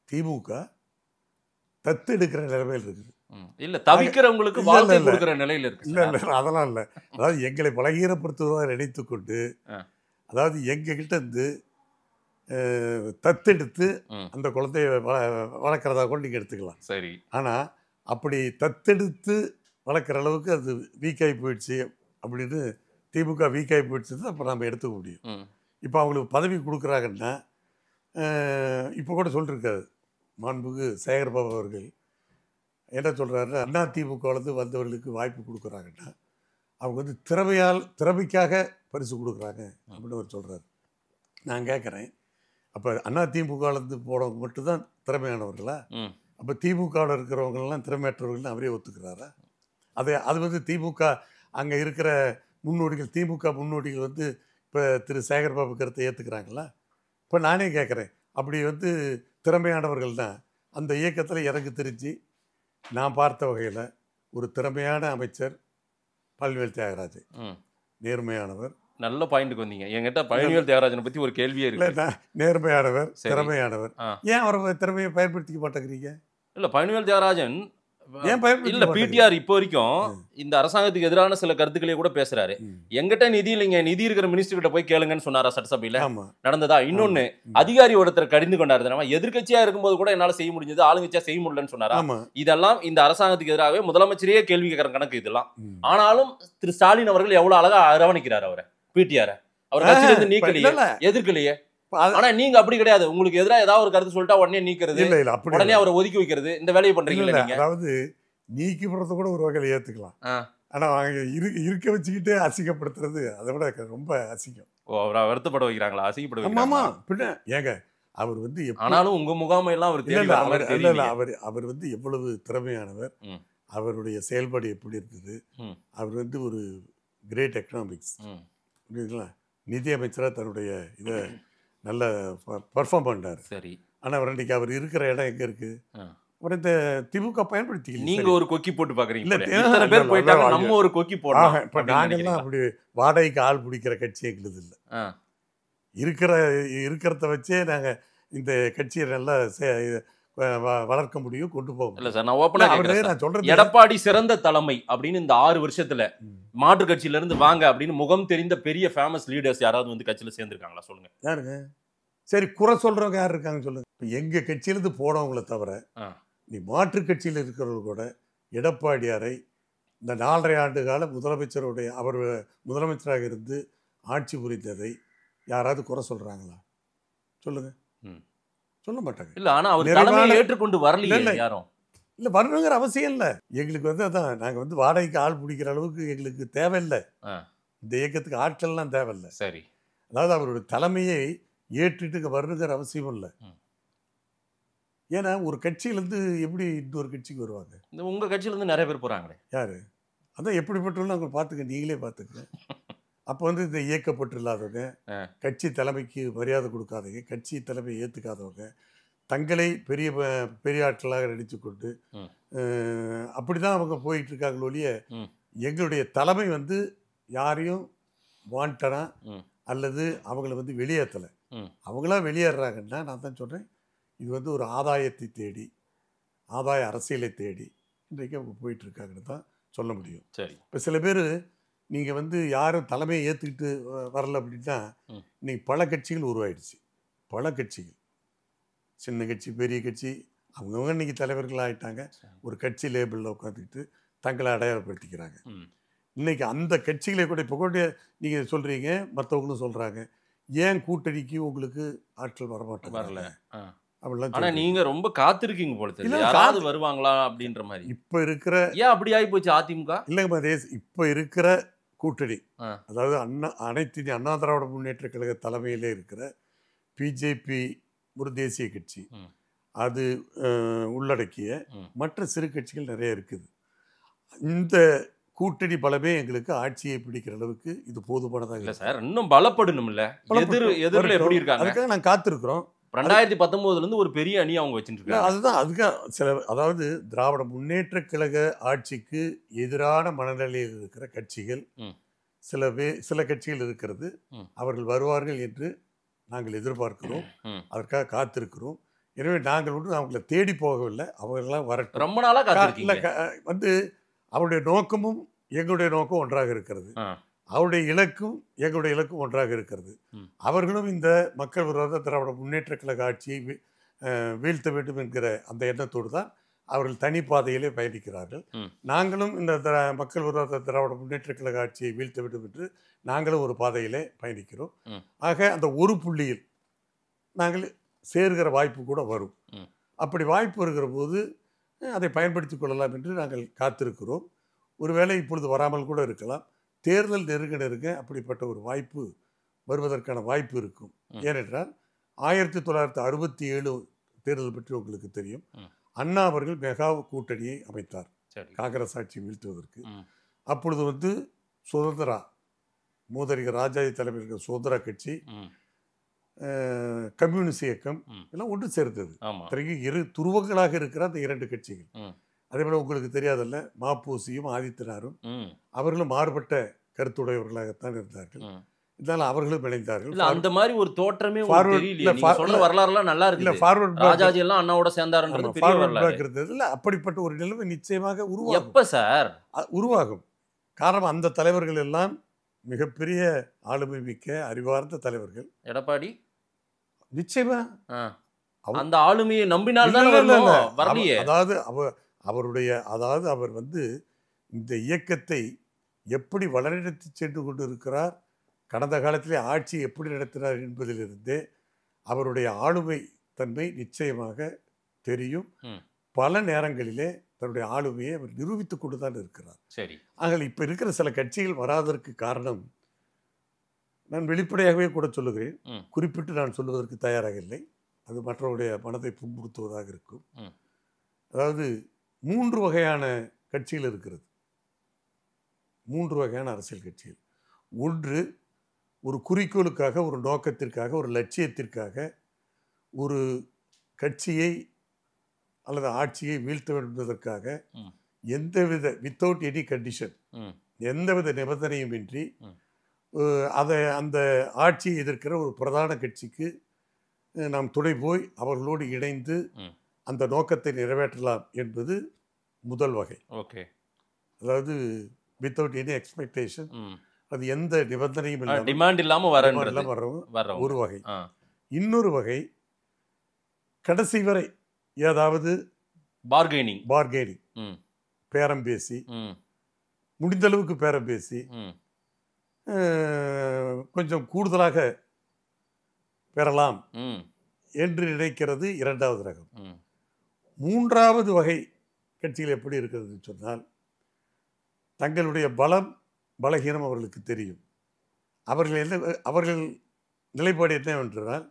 Speaker 5: திமுக தத்தெடுக்கிற நிலைமையில் இருக்குது.
Speaker 4: இல்ல தவிக்கிறவங்களுக்கு வாழ்க்கை கொடுக்கிற நிலையில இருக்கு.
Speaker 5: இல்ல இல்ல அதெல்லாம் இல்ல. அதாவது எங்களை பலகீனப்படுத்துவதாக நினைத்து கொண்டு, அதாவது எங்க கிட்ட இருந்து தத்தெடுத்து அந்த குழந்தைய வளர்க்குறதா கூட நீங்க எடுத்துக்கலாம்.
Speaker 4: சரி.
Speaker 5: ஆனா அப்படி தத்தெடுத்து வளர்க்குற அளவுக்கு அது வீக்காகி போயிடுச்சு அப்படின்னு, திமுக வீக்காகி போயிடுச்சு தான் அப்போ நம்ம எடுத்துக்க முடியும். இப்போ அவங்களுக்கு பதவி கொடுக்குறாங்கன்னா, இப்போ கூட சொல்லிருக்காரு மாண்புக்கு சேகர்பாபு அவர்கள் என்ன சொல்கிறாரு, அதிமுகவிலேருந்து வந்தவர்களுக்கு வாய்ப்பு கொடுக்குறாங்கன்னா அவங்க வந்து திறமைக்காக பரிசு கொடுக்குறாங்க அப்படின்னு அவர் சொல்கிறாரு. நான் கேட்குறேன், அப்போ அதிமுகவிலேருந்து போனவங்க மட்டும்தான் திறமையானவர்களா? அப்போ திமுகவில் இருக்கிறவங்கெல்லாம் திறமையற்றவர்கள்னு அவரே ஒத்துக்கிறாரா? அது வந்து திமுக அங்கே இருக்கிற முன்னோடிகள், திமுக முன்னோடிகள் வந்து இப்போ திரு சேகர்பாபு கருத்தை ஏற்றுக்கிறாங்களா? இப்போ நானே கேட்குறேன், அப்படி வந்து திறமையானவர்கள் தான் அந்த இயக்கத்தில் எனக்கு தெரிஞ்சு நான் பார்த்த வகையில் ஒரு திறமையான அமைச்சர் பழனிவேல் தியாகராஜன். நேர்மையானவர்.
Speaker 4: நல்ல பாயிண்ட்டுக்கு வந்தீங்க. என்கிட்ட பழனிவேல் தியாகராஜனை பற்றி ஒரு கேள்வியே இருக்கு.
Speaker 5: நேர்மையானவர், திறமையானவர். ஏன் அவரை திறமையை பயன்படுத்திக்க மாட்டேங்கிறீங்க?
Speaker 4: இல்லை, பழனிவேல் தியாகராஜன்
Speaker 5: ஏன் பயன்படுத்த
Speaker 4: இல்ல
Speaker 5: மாட்டேங்குது?
Speaker 4: பிடிஆர் இப்போ வரைக்கும் இந்த அரசாங்கத்துக்கு எதிரான சில கருத்துக்களை கூட பேசுறாரு. எங்கிட்ட நிதி இல்லைங்க, நிதி இருக்கிற மினிஸ்டர் கிட்ட போய் கேளுங்கன்னு சொன்னாரா சட்டசபையில?
Speaker 5: ஆமா.
Speaker 4: நடந்ததா? இன்னொன்னு, அதிகாரி ஒருத்தர் கடிந்து கொண்டாரு. நம்ம எதிர்க்கட்சியா இருக்கும்போது கூட என்னால செய்ய முடிஞ்சது, ஆளுங்கட்சியா செய்ய முடியலன்னு சொன்னாரா?
Speaker 5: ஆமா.
Speaker 4: இதெல்லாம் இந்த அரசாங்கத்துக்கு எதிராகவே முதலமைச்சரே கேள்வி கேட்கிற கணக்கு இதெல்லாம். ஆனாலும் திரு ஸ்டாலின் அவர்கள் எவ்வளவு அழகா அரவணைக்கிறார் அவரை, பிடிஆர். அவர் கட்சியில இருந்து நீக்கலையே, எதிர்க்கலையே. ஆனா நீங்க அப்படி கிடையாது. உங்களுக்கு எதிராக ஏதாவது ஒரு கருத்து சொல்லிட்டா உடனே நீக்கிறது, உடனே அவரை ஒதுக்கி வைக்கிறது, இந்த வேலையை பண்றீங்களா நீங்க?
Speaker 5: அதாவது நீக்கி போடுறது கூட ஒரு வகையில ஏத்துக்கலாம். ஆனா இருக்க வச்சுக்கிட்டே அசிங்கப்படுத்துறது அதை விட ரொம்ப அசிங்கம்.
Speaker 4: அவரை வருத்தப்பட வைக்கிறாங்களா? அசிங்கப்பட வைக்கிறாங்க.
Speaker 5: ஆமா, பின்ன ஏங்க அவர் வந்து
Speaker 4: ஆனாலும் உங்க முகாமையெல்லாம்
Speaker 5: அவர் வந்து எவ்வளவு திறமையானவர், அவருடைய செயல்பாடு எப்படி இருந்தது. அவர் வந்து ஒரு கிரேட் எக்கனாமிக்ஸ் நிதி அமைச்சரா தன்னுடைய இதை நல்ல பர்ஃபார்ம் பண்ணார்.
Speaker 4: சரி.
Speaker 5: ஆனா அவர் இன்னைக்கு அவர் இருக்கிற இடம் எங்க இருக்கு? அவர் இந்த திமுக பயன்படுத்தி
Speaker 4: நீங்க ஒரு கொக்கி போட்டு பாக்குறீங்க. இத்தனை பேர் போயிட்டாங்க, நம்ம ஒரு கொக்கி போடலாம்.
Speaker 5: இப்ப நாங்கெல்லாம் அப்படி வாடகைக்கு ஆள் பிடிக்கிற கட்சி எங்களுது இல்லை. இருக்கிறத வச்சே நாங்க இந்த கட்சியை நல்லா வளர்க்க முடியும், கொண்டு போக.
Speaker 4: இல்ல சார், நான் ஓப்பனா நான் சொல்றேன், எடப்பாடி சிறந்த தலைமை அப்படின்னு இந்த 6 வருஷத்துல மாற்று கட்சியில இருந்து வாங்க அப்படின்னு முகம் தெரிந்த பெரிய ஃபேமஸ் லீடர்ஸ் யாராவது வந்து கட்சியில சேர்ந்திருக்காங்களா? சொல்லுங்க.
Speaker 5: யாருங்க? சரி, குறை சொல்றவங்க யார் இருக்காங்க சொல்லுங்க. இப்ப எங்க கட்சியிலிருந்து போனவங்களை தவிர நீ மாற்று கட்சியில் இருக்கிறவங்க கூட எடப்பாடியாரை இந்த 4.5 ஆண்டு கால முதலமைச்சருடைய அவர் முதலமைச்சராக இருந்து ஆட்சி புரிந்ததை யாராவது குறை சொல்றாங்களா? சொல்லுங்க. சொல்ல மாட்டாங்க.
Speaker 4: இல்ல, ஆனா அவர் தலைமையை ஏற்றுக்கொண்டு வரலையே யாரும்.
Speaker 5: இல்ல, வரணுங்கிற அவசியம் இல்லை. எங்களுக்கு வந்து அதான், நாங்க வந்து வாடகைக்கு ஆள் பிடிக்கிற அளவுக்கு எங்களுக்கு தேவையில்லை. இந்த இயக்கத்துக்கு ஆட்கள்லாம் தேவையில்லை.
Speaker 4: சரி.
Speaker 5: அதாவது அவருடைய தலைமையை ஏற்றுட்டு வரணுங்கிற அவசியம் இல்லை. ஏன்னா ஒரு கட்சியிலேருந்து எப்படி இன்னொரு கட்சிக்கு வருவாங்க?
Speaker 4: இந்த உங்க கட்சியிலேருந்து நிறைய பேர் போறாங்களே.
Speaker 5: யாரு? அதான் எப்படிப்பட்டவங்களும் அவங்க பார்த்துக்க, நீங்களே பார்த்துக்க. அப்போ வந்து இந்த இயக்கப்பட்டு இல்லாதவங்க, கட்சி தலைமைக்கு மரியாதை கொடுக்காதவங்க, கட்சி தலைமையை ஏற்றுக்காதவங்க, தங்களை பெரிய பெரிய ஆட்களாக நடித்து கொண்டு அப்படி தான் அவங்க போயிட்டு இருக்காங்களோ ஒழிய எங்களுடைய தலைமை வந்து யாரையும் வாண்டனா அல்லது அவங்கள வந்து வெளியேற்றலை. அவங்களா வெளியேறாங்கன்னா நான் தான் சொல்கிறேன், இது வந்து ஒரு ஆதாயத்தை தேடி, ஆதாய அரசியலை தேடி இன்றைக்கு அவங்க போயிட்டுருக்காங்கன்னு தான் சொல்ல முடியும்.
Speaker 4: சரி.
Speaker 5: இப்போ சில பேர் நீங்கள் வந்து யாரும் தலைமையை ஏற்றுக்கிட்டு வரல அப்படின்னா இன்னைக்கு பல கட்சிகள் உருவாயிடுச்சு. பல கட்சிகள், சின்ன கட்சி பெரிய கட்சி, அவங்கவுங்க இன்றைக்கி தலைவர்கள் ஆகிட்டாங்க. ஒரு கட்சி லேபிளில் உட்காந்துக்கிட்டு தங்களை அடையாளப்படுத்திக்கிறாங்க. இன்றைக்கி அந்த கட்சிகளை கூட இப்போ கூட நீங்கள் சொல்கிறீங்க, மற்றவங்களும் சொல்கிறாங்க, ஏன் கூட்டணிக்கு உங்களுக்கு ஆட்கள் வரமாட்டாங்க
Speaker 4: வரல
Speaker 5: அப்படிலாம்.
Speaker 4: ஆனால் நீங்கள் ரொம்ப காத்திருக்கீங்க போல தெரியும், யாராவது வருவாங்களா அப்படின்ற மாதிரி.
Speaker 5: இப்போ இருக்கிற
Speaker 4: ஏன் அப்படி ஆகி போச்சு அதிமுக?
Speaker 5: இல்லைங்க மதேஷ், இப்போ இருக்கிற கூட்டணி, அதாவது அனைத்து அண்ணா திராவிட முன்னேற்ற கழக தலைமையிலே இருக்கிற பிஜேபி ஒரு தேசிய கட்சி, அது உள்ளடக்கிய மற்ற சிறு கட்சிகள் நிறைய இருக்குது. இந்த கூட்டணி பலமே எங்களுக்கு ஆட்சியை பிடிக்கிற அளவுக்கு இது போதுமானதாக இல்லை
Speaker 4: சார். இன்னும் பலப்படணும் இல்லை, எதிரில் எப்படி இருக்காங்க,
Speaker 5: அதுக்காக நாங்கள் காத்திருக்கிறோம்.
Speaker 4: 2019 ஒரு பெரிய அணி அவங்க வச்சுட்டு.
Speaker 5: அதுதான் அதுக்காக சில, அதாவது திராவிட முன்னேற்ற கழக ஆட்சிக்கு எதிரான மனநிலையில் இருக்கிற கட்சிகள் சில கட்சிகள் இருக்கிறது. அவர்கள் வருவார்கள் என்று நாங்கள் எதிர்பார்க்கிறோம், அதற்காக காத்திருக்கிறோம். எனவே நாங்கள் ஒன்றும் அவங்கள தேடி போகவில்லை, அவர்களாம் வரட்டும்.
Speaker 4: ரொம்ப நாளாக காத்திருக்கீங்க.
Speaker 5: வந்து அவருடைய நோக்கமும் எங்களுடைய நோக்கம் ஒன்றாக இருக்கிறது, அவருடைய இலக்கும் எங்களுடைய இலக்கும் ஒன்றாக இருக்கிறது. அவர்களும் இந்த மக்கள் விரோத திராவிட முன்னேற்ற கழக ஆட்சியை வீழ்த்த வேண்டும் என்கிற அந்த எண்ணத்தோடு தான் அவர்கள் தனி பாதையிலே பயணிக்கிறார்கள். நாங்களும் இந்த மக்கள் விரோத திராவிட முன்னேற்ற கழக ஆட்சியை வீழ்த்த வேண்டும் என்று நாங்களும் ஒரு பாதையிலே பயணிக்கிறோம். ஆக அந்த ஒரு புள்ளியில் நாங்கள் சேர்கிற வாய்ப்பு கூட வரும். அப்படி வாய்ப்பு வருகிற போது அதை பயன்படுத்தி கொள்ளலாம் என்று நாங்கள் காத்திருக்கிறோம். ஒருவேளை இப்பொழுது வராமல் கூட இருக்கலாம். தேர்தல் நெருங்க அப்படிப்பட்ட ஒரு வாய்ப்பு வருவதற்கான வாய்ப்பு இருக்கும். ஏனென்றால் 1967 தேர்தல் பற்றி உங்களுக்கு தெரியும். அண்ணா அவர்கள் மெகா கூட்டணியை அமைத்தார் காங்கிரஸ் ஆட்சி வீழ்த்துவதற்கு. அப்பொழுது வந்து சுதந்திரா, மூதறிஞர் ராஜாஜி தலைமையில் இருக்கிற சுதந்திரா கட்சி, கம்யூனிஸ்ட் இயக்கம் எல்லாம் ஒன்று சேர்ந்தது. இரு துருவங்களாக இருக்கிற அந்த 2 கட்சிகள். அதே போல உங்களுக்கு தெரியாதல்ல, மாப்போசியும் ஆதித்தனாரும் அவர்களும் மாறுபட்ட கருத்துடையவர்களாகத்தான் இருந்தார்கள். இதனால அவர்களும் இணைந்தார்கள்.
Speaker 4: இல்ல அந்த மாதிரி ஒரு தோற்றமே உங்களுக்கு
Speaker 5: Forward-
Speaker 4: தெரியலையே.
Speaker 5: இல்ல,
Speaker 4: நீங்க சொல்ற வரலாறுலாம் நல்லா
Speaker 5: இல்ல
Speaker 4: இருக்குது.
Speaker 5: ஃபார்வர்ட்
Speaker 4: ராஜாஜி எல்லாம் அண்ணாவோட சேர்ந்தாருன்றது பெரிய வரலாறு.
Speaker 5: இருந்ததுல அப்படிப்பட்ட ஒரு நிலைமை நிச்சயமாக உருவாகும்.
Speaker 4: எப்ப சார்
Speaker 5: உருவாகும். காரணம் அந்த தலைவர்கள் எல்லாம் மிகப்பெரிய ஆளுமை மிக்க அறிவார்ந்த தலைவர்கள்.
Speaker 4: எடப்பாடி
Speaker 5: நிச்சயமா
Speaker 4: அந்த ஆளுமையை நம்பினால் தான் வரலையே.
Speaker 5: அதாவது அவர் இந்த இயக்கத்தை எப்படி வழிநடத்தி சென்று கொண்டு இருக்கிறார், கடந்த காலத்திலே ஆட்சி எப்படி நடத்தினார் என்பதிலிருந்தே அவருடைய ஆளுமை தன்மை நிச்சயமாக தெரியும். பல நேரங்களிலே தன்னுடைய ஆளுமையை அவர் நிரூபித்துக் கொண்டு தான் இருக்கிறார்.
Speaker 4: சரி.
Speaker 5: ஆக இப்ப இருக்கிற சில கட்சிகள் வராததற்கு காரணம் நான் வெளிப்படையாகவே கூட சொல்லுகிறேன். குறிப்பிட்டு நான் சொல்லுவதற்கு தயாராக இல்லை. அது மற்றவருடைய மனதை புண்படுத்துவதாக இருக்கும். அதாவது 3 வகையான கட்சிகள் இருக்கிறது. 3 வகையான அரசியல் கட்சிகள். ஒன்று, ஒரு குறிக்கோளுக்காக, ஒரு நோக்கத்திற்காக, ஒரு லட்சியத்திற்காக ஒரு கட்சியை அல்லது ஆட்சியை வீழ்த்த வேண்டும் என்பதற்காக எந்தவித வித்தவுட் எனி கண்டிஷன், எந்தவித நிபந்தனையும் இன்றி அந்த ஆட்சியை எதிர்க்கிற ஒரு பிரதான கட்சிக்கு நாம் துணை போய் அவர்களோடு இணைந்து அந்த நோக்கத்தை நிறைவேற்றலாம் என்பது முதல் வகை.
Speaker 4: ஓகே.
Speaker 5: அதாவது வித்தவுட் எனி எக்ஸ்பெக்டேஷன், அது எந்த நிபந்தனையும் இல்லாமல்
Speaker 4: டிமாண்ட் இல்லாம
Speaker 5: வர்றவங்க ஒரு வகை. இன்னொரு வகை, கடைசி வரை ஏதாவது
Speaker 4: பார்கெனிங்
Speaker 5: பேரம் பேசி, முடிந்த அளவுக்கு பேரம் பேசி கொஞ்சம் கூடுதலாக பெறலாம் என்று நினைக்கிறது இரண்டாவது ரகம். மூன்றாவது வகை கட்சிகள் எப்படி இருக்கிறது சொன்னால், தங்களுடைய பலகீனம் அவர்களுக்கு தெரியும். அவர்கள் நிலைப்பாடு என்னவென்றால்,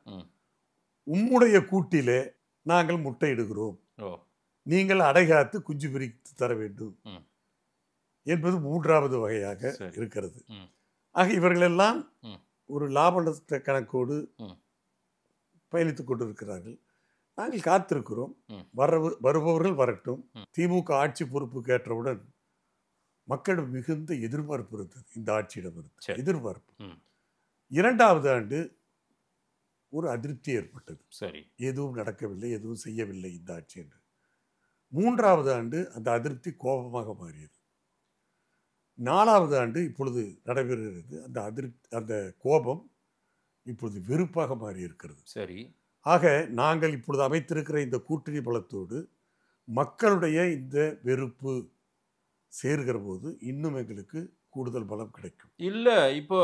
Speaker 5: உம்முடைய கூட்டிலே நாங்கள் முட்டையிடுகிறோம், நீங்கள் அடைகாத்து குஞ்சு பிரித்து தர வேண்டும் என்பது மூன்றாவது வகையாக இருக்கிறது. ஆக இவர்களெல்லாம் ஒரு லாப நஷ்ட கணக்கோடு பயணித்துக் கொண்டிருக்கிறார்கள். நாங்கள் காத்திருக்கிறோம், வருபவர்கள் வரட்டும். திமுக ஆட்சி பொறுப்பு ஏற்றவுடன் மக்களிடம் மிகுந்த எதிர்பார்ப்பு இருந்தது. இந்த ஆட்சியிடம் இருந்தது எதிர்பார்ப்பு. இரண்டாவது ஆண்டு ஒரு அதிருப்தி ஏற்பட்டது. சரி, எதுவும் நடக்கவில்லை, எதுவும் செய்யவில்லை இந்த ஆட்சி என்று. மூன்றாவது ஆண்டு அந்த அதிருப்தி கோபமாக மாறியது. நாலாவது ஆண்டு இப்பொழுது நடைபெறுகிறது. அந்த கோபம் இப்பொழுது வெறுப்பாக மாறி இருக்கிறது. சரி. ஆக நாங்கள் இப்பொழுது அமைத்திருக்கிற இந்த கூட்டணி பலத்தோடு மக்களுடைய இந்த வெறுப்பு சேர்கிற போது இன்னும் எங்களுக்கு கூடுதல் பலம் கிடைக்கும்.
Speaker 4: இல்ல இப்போ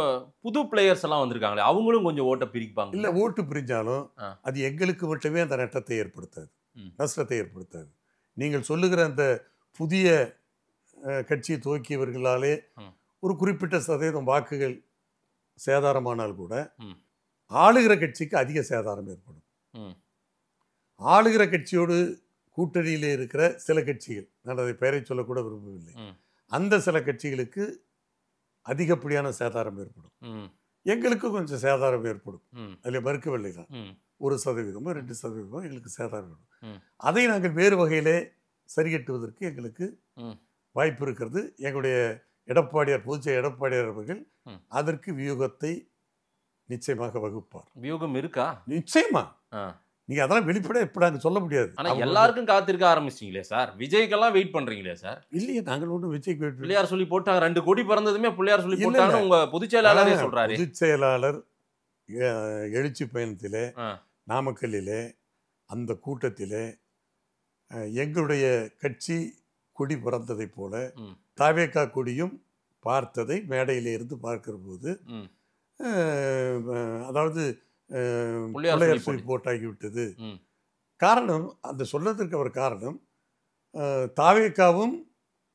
Speaker 4: புது பிளேயர்ஸ் எல்லாம் வந்திருக்காங்களே, அவங்களும் கொஞ்சம் ஓட்டை பிரிப்பாங்க.
Speaker 5: இல்ல, ஓட்டு பிரிஞ்சாலும் அது எங்களுக்கு மட்டுமே அந்த நட்டத்தை ஏற்படுத்தாது, நஷ்டத்தை ஏற்படுத்தாது. நீங்கள் சொல்லுகிற அந்த புதிய கட்சியை துவக்கியவர்களாலே ஒரு குறிப்பிட்ட சதவீதம் வாக்குகள் சேதாரமானால் கூட ஆளுகிற கட்சிக்கு அதிக சேதாரம் ஏற்படும். ஆளுகிற கட்சியோடு கூட்டணியில் இருக்கிற சில கட்சிகள், நான் அதை பெயரை சொல்லக்கூட விரும்பவில்லை, அந்த சில கட்சிகளுக்கு அதிகப்படியான சேதாரம் ஏற்படும். எங்களுக்கு கொஞ்சம் சேதாரம் ஏற்படும், அதில் மறுக்கவில்லை தான். 1%, 2% எங்களுக்கு சேதாரம் ஏற்படும். அதை நாங்கள் வேறு வகையிலே சரிகட்டுவதற்கு எங்களுக்கு வாய்ப்பு இருக்கிறது. எங்களுடைய பொதுச்செயலர் எடப்பாடியார் அவர்கள் அதற்கு வியூகத்தை நிச்சயமாக வகுப்பார்.
Speaker 4: வியூகம் இருக்கா?
Speaker 5: நிச்சயமா. நீங்க அதெல்லாம் வெளிப்பட இப்ப நாங்க சொல்ல முடியாது.
Speaker 4: ஆனா எல்லாருக்கும் காத்திருக்க ஆரம்பிச்சிட்டீங்களே சார், விஜய்க்கெல்லாம் வெயிட் பண்றீங்களே சார்?
Speaker 5: இல்லையே, நாங்கள் ஒன்றும் விஜய்க்கு வெயிட்.
Speaker 4: பிள்ளையார் சொல்லி போட்டாங்க, 2 கோடி பிறந்ததுமே பிள்ளையார் சொல்லி போட்டாங்க. உங்க பொதுச் செயலாளரே சொல்றாரு.
Speaker 5: பொதுச் செயலாளர் எழுச்சி பயணத்திலே நாமக்கல்லிலே அந்த கூட்டத்திலே எங்களுடைய கட்சி கொடி பறந்ததை போல தாவேகா கொடியும் பார்த்ததை மேடையிலே இருந்து பார்க்கிற போது, அதாவது பிள்ளையார் சொல்லி போட்டாகிவிட்டது. காரணம், அந்த சொன்னதற்கு அவர் காரணம், தாவேகாவும்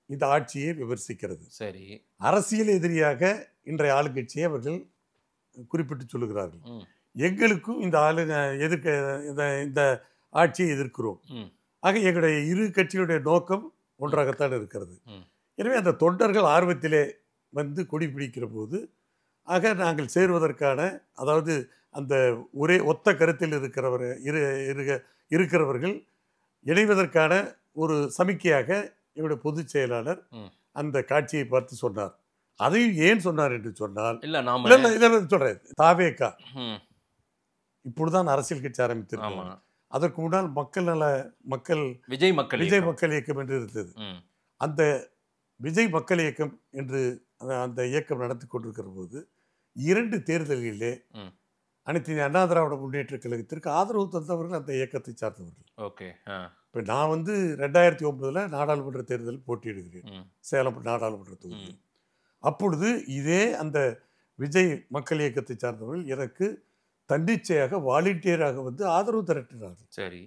Speaker 5: இந்த ஆட்சியை விமர்சிக்கிறது. சரி, அரசியல் எதிரியாக இன்றைய ஆளுங்கட்சியை அவர்கள் குறிப்பிட்டு சொல்லுகிறார்கள். எங்களுக்கும் இந்த ஆட்சியை எதிர்க்கிறோம். ஆக எங்களுடைய இரு கட்சிகளுடைய நோக்கம் ஒன்றாகத்தான் இருக்கிறது. எனவே அந்த தொண்டர்கள் ஆர்வத்திலே வந்து கொடி பிடிக்கிற போது, ஆக நாங்கள் சேருவதற்கான, அதாவது அந்த ஒரே ஒத்த கருத்தில் இருக்கிறவர்கள் இணைவதற்கான ஒரு சமிக்கையாக எங்களுடைய பொதுச் செயலாளர் அந்த காட்சியை பார்த்து சொன்னார். அதையும் ஏன் சொன்னார் என்று சொன்னால்
Speaker 4: இல்ல நாம
Speaker 5: இல்ல இல்ல சொல்றேன் தாவேகா
Speaker 4: ம்,
Speaker 5: இப்பொழுதுதான் அரசியல் கட்சி
Speaker 4: ஆமா
Speaker 5: ஆரம்பித்திருக்காங்க. அதற்கு முன்னால் மக்கள்
Speaker 4: விஜய் மக்கள்
Speaker 5: விஜய்
Speaker 4: இயக்கம்.
Speaker 5: மக்கள் இயக்கம் என்று இருந்தது.
Speaker 4: ம்,
Speaker 5: அந்த விஜய் மக்கள் இயக்கம் என்று அந்த இயக்கம் நடத்தி கொண்டிருக்கிற போது 2 தேர்தல்களிலே
Speaker 4: ம்.
Speaker 5: அனைத்து இந்திய அண்ணா திராவிட முன்னேற்ற கழகத்திற்கு ஆதரவு தந்தவர்கள் அந்த இயக்கத்தை சார்ந்தவர்கள்.
Speaker 4: ஓகே
Speaker 5: இப்போ நான் 2009 நாடாளுமன்ற தேர்தல் போட்டியிடுகிறேன்,
Speaker 4: ம்,
Speaker 5: சேலம் நாடாளுமன்ற தொகுதியில். அப்பொழுது இதே அந்த விஜய் மக்கள் இயக்கத்தை சார்ந்தவர்கள் எனக்கு தன்னிச்சையாக வாலண்டியராக வந்து ஆதரவு திரட்டினார்கள்.
Speaker 4: சரி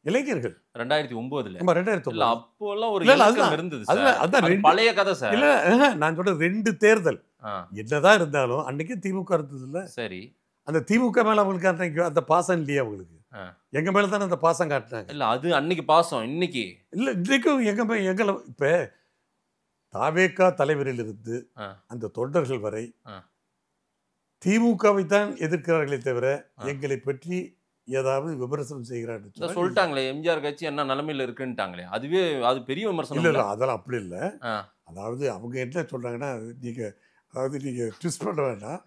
Speaker 5: இளைஞர்கள்
Speaker 4: 2009
Speaker 5: நம்ம
Speaker 4: இல்ல
Speaker 5: 2009
Speaker 4: அப்போல்லாம் ஒரு
Speaker 5: இல்ல, இல்ல,
Speaker 4: இயக்கம்
Speaker 5: அதுதான்.
Speaker 4: இருந்தது
Speaker 5: அதுதான்,
Speaker 4: சார்.
Speaker 5: அதுதான்
Speaker 4: அது
Speaker 5: ரெண்டு-
Speaker 4: பழைய கதை சார்.
Speaker 5: இல்ல நான் சொல்ற 2 தேர்தல்
Speaker 4: ஆ,
Speaker 5: என்னதான் இருந்தாலும் அன்னைக்கு திமுக இருந்தது இல்ல.
Speaker 4: சரி
Speaker 5: அந்த திமுக மேல அவங்களுக்கு அன்னைக்கு அந்த பாசம் இல்லையா அவங்களுக்கு?
Speaker 4: ஆ.
Speaker 5: எங்க மேல தானே அந்த பாசம் காட்டினாங்க.
Speaker 4: இல்ல அது அன்னைக்கு பாசம், இன்னைக்கு
Speaker 5: இல்ல இன்றைக்கும் எங்களை இப்ப தாவேகா தலைவரில் இருந்து
Speaker 4: ஆ.
Speaker 5: அந்த தொண்டர்கள் வரை
Speaker 4: ஆ.
Speaker 5: திமுகவை தான் எதிர்க்கிறார்களே தவிர
Speaker 4: ஆ.
Speaker 5: எங்களை பற்றி ஏதாவது விமர்சனம்
Speaker 4: இத
Speaker 5: செய்கிறார்கள்
Speaker 4: சொல்லிட்டாங்களே எம்ஜிஆர் கட்சி என்ன நிலைமையில இருக்குன்னுட்டாங்களே, அதுவே அது பெரிய விமர்சனம்
Speaker 5: இல்ல
Speaker 4: இல்ல?
Speaker 5: இல்ல அதெல்லாம் அப்படி இல்லை.
Speaker 4: ஆ,
Speaker 5: அதாவது அவங்க என்ன சொல்றாங்கன்னா நீங்க ட்விஸ்ட் பண்ண வேண்டாம்.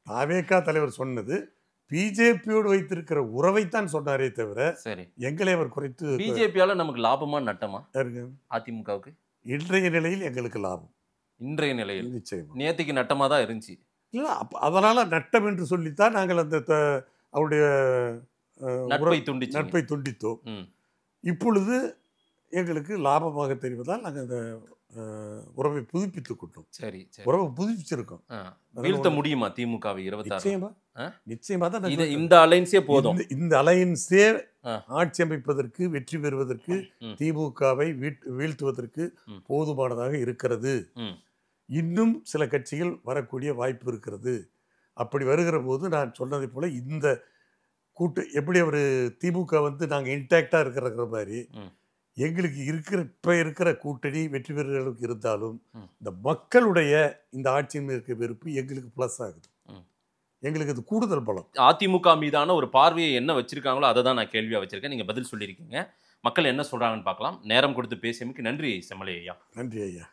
Speaker 5: தாவேகா தலைவர் சொன்னது பிஜேபியோடு வைத்திருக்கிற உறவைத்தான் சொன்னாரே தவிர
Speaker 4: சரி.
Speaker 5: எங்களை அவர் குறைத்து
Speaker 4: பிஜேபியால நமக்கு லாபமா நட்டமா
Speaker 5: பாருங்க.
Speaker 4: அதிமுகவுக்கு
Speaker 5: இன்றைய நிலையில் எங்களுக்கு லாபம்
Speaker 4: இன்றைய நிலையில்?
Speaker 5: நிச்சயமா
Speaker 4: நேத்திக்கு நட்டமா தான் இருந்துச்சு.
Speaker 5: இல்ல அதனால நட்டம் என்று சொல்லித்தான் நாங்கள் அந்த அவருடைய
Speaker 4: நட்பை துண்டிச்சு.
Speaker 5: நட்பை துண்டித்தோம்.
Speaker 4: ம்,
Speaker 5: இப்பொழுது எங்களுக்கு லாபமாக தெரிவதால் நாங்கள் அந்த உறவை புதுப்பித்துக் கொண்டோம்.
Speaker 4: சரி சரி.
Speaker 5: உறவை புதுப்பிச்சிருக்கோம்.
Speaker 4: ஆ, வீழ்த்த முடியுமா திமுகவை 26?
Speaker 5: நிச்சயமா
Speaker 4: ஆ?
Speaker 5: நிச்சயமா தான் நான்
Speaker 4: இது
Speaker 5: சொல்றேன்.
Speaker 4: இந்த அலைன்ஸே போதும்.
Speaker 5: இந்த அலையன்ஸே
Speaker 4: ஆ.
Speaker 5: ஆட்சி அமைப்பதற்கு வெற்றி பெறுவதற்கு
Speaker 4: ம்.
Speaker 5: திமுகவை வீழ்த்துவதற்கு
Speaker 4: ம்.
Speaker 5: போதுமானதாக இருக்கிறது.
Speaker 4: ம்,
Speaker 5: இன்னும் சில கட்சிகள் வரக்கூடிய வாய்ப்பு இருக்கிறது. அப்படி வருகிற போது நான் சொன்னதை போல இந்த எப்படி ஒரு திமுக வந்து நாங்கள் இன்டாக்டாக இருக்கிற மாதிரி
Speaker 4: ம்.
Speaker 5: எங்களுக்கு இப்போ இருக்கிற கூட்டணி வெற்றி பெறுகிற அளவுக்கு இருந்தாலும்
Speaker 4: ம்.
Speaker 5: இந்த மக்களுடைய இந்த ஆட்சியின் மீது இருக்க வெறுப்பு எங்களுக்கு ப்ளஸ் ஆகுது.
Speaker 4: ம்.
Speaker 5: எங்களுக்கு அது கூடுதல் பலம்.
Speaker 4: அதிமுக மீதான ஒரு பார்வையை என்ன வச்சிருக்காங்களோ அதை தான் நான் கேள்வியா வச்சிருக்கேன். நீங்க பதில் சொல்லியிருக்கீங்க. மக்கள் என்ன சொல்றாங்கன்னு பார்க்கலாம். நேரம் கொடுத்து பேசியமைக்கு நன்றி செம்மலை ஐயா.
Speaker 5: நன்றி ஐயா.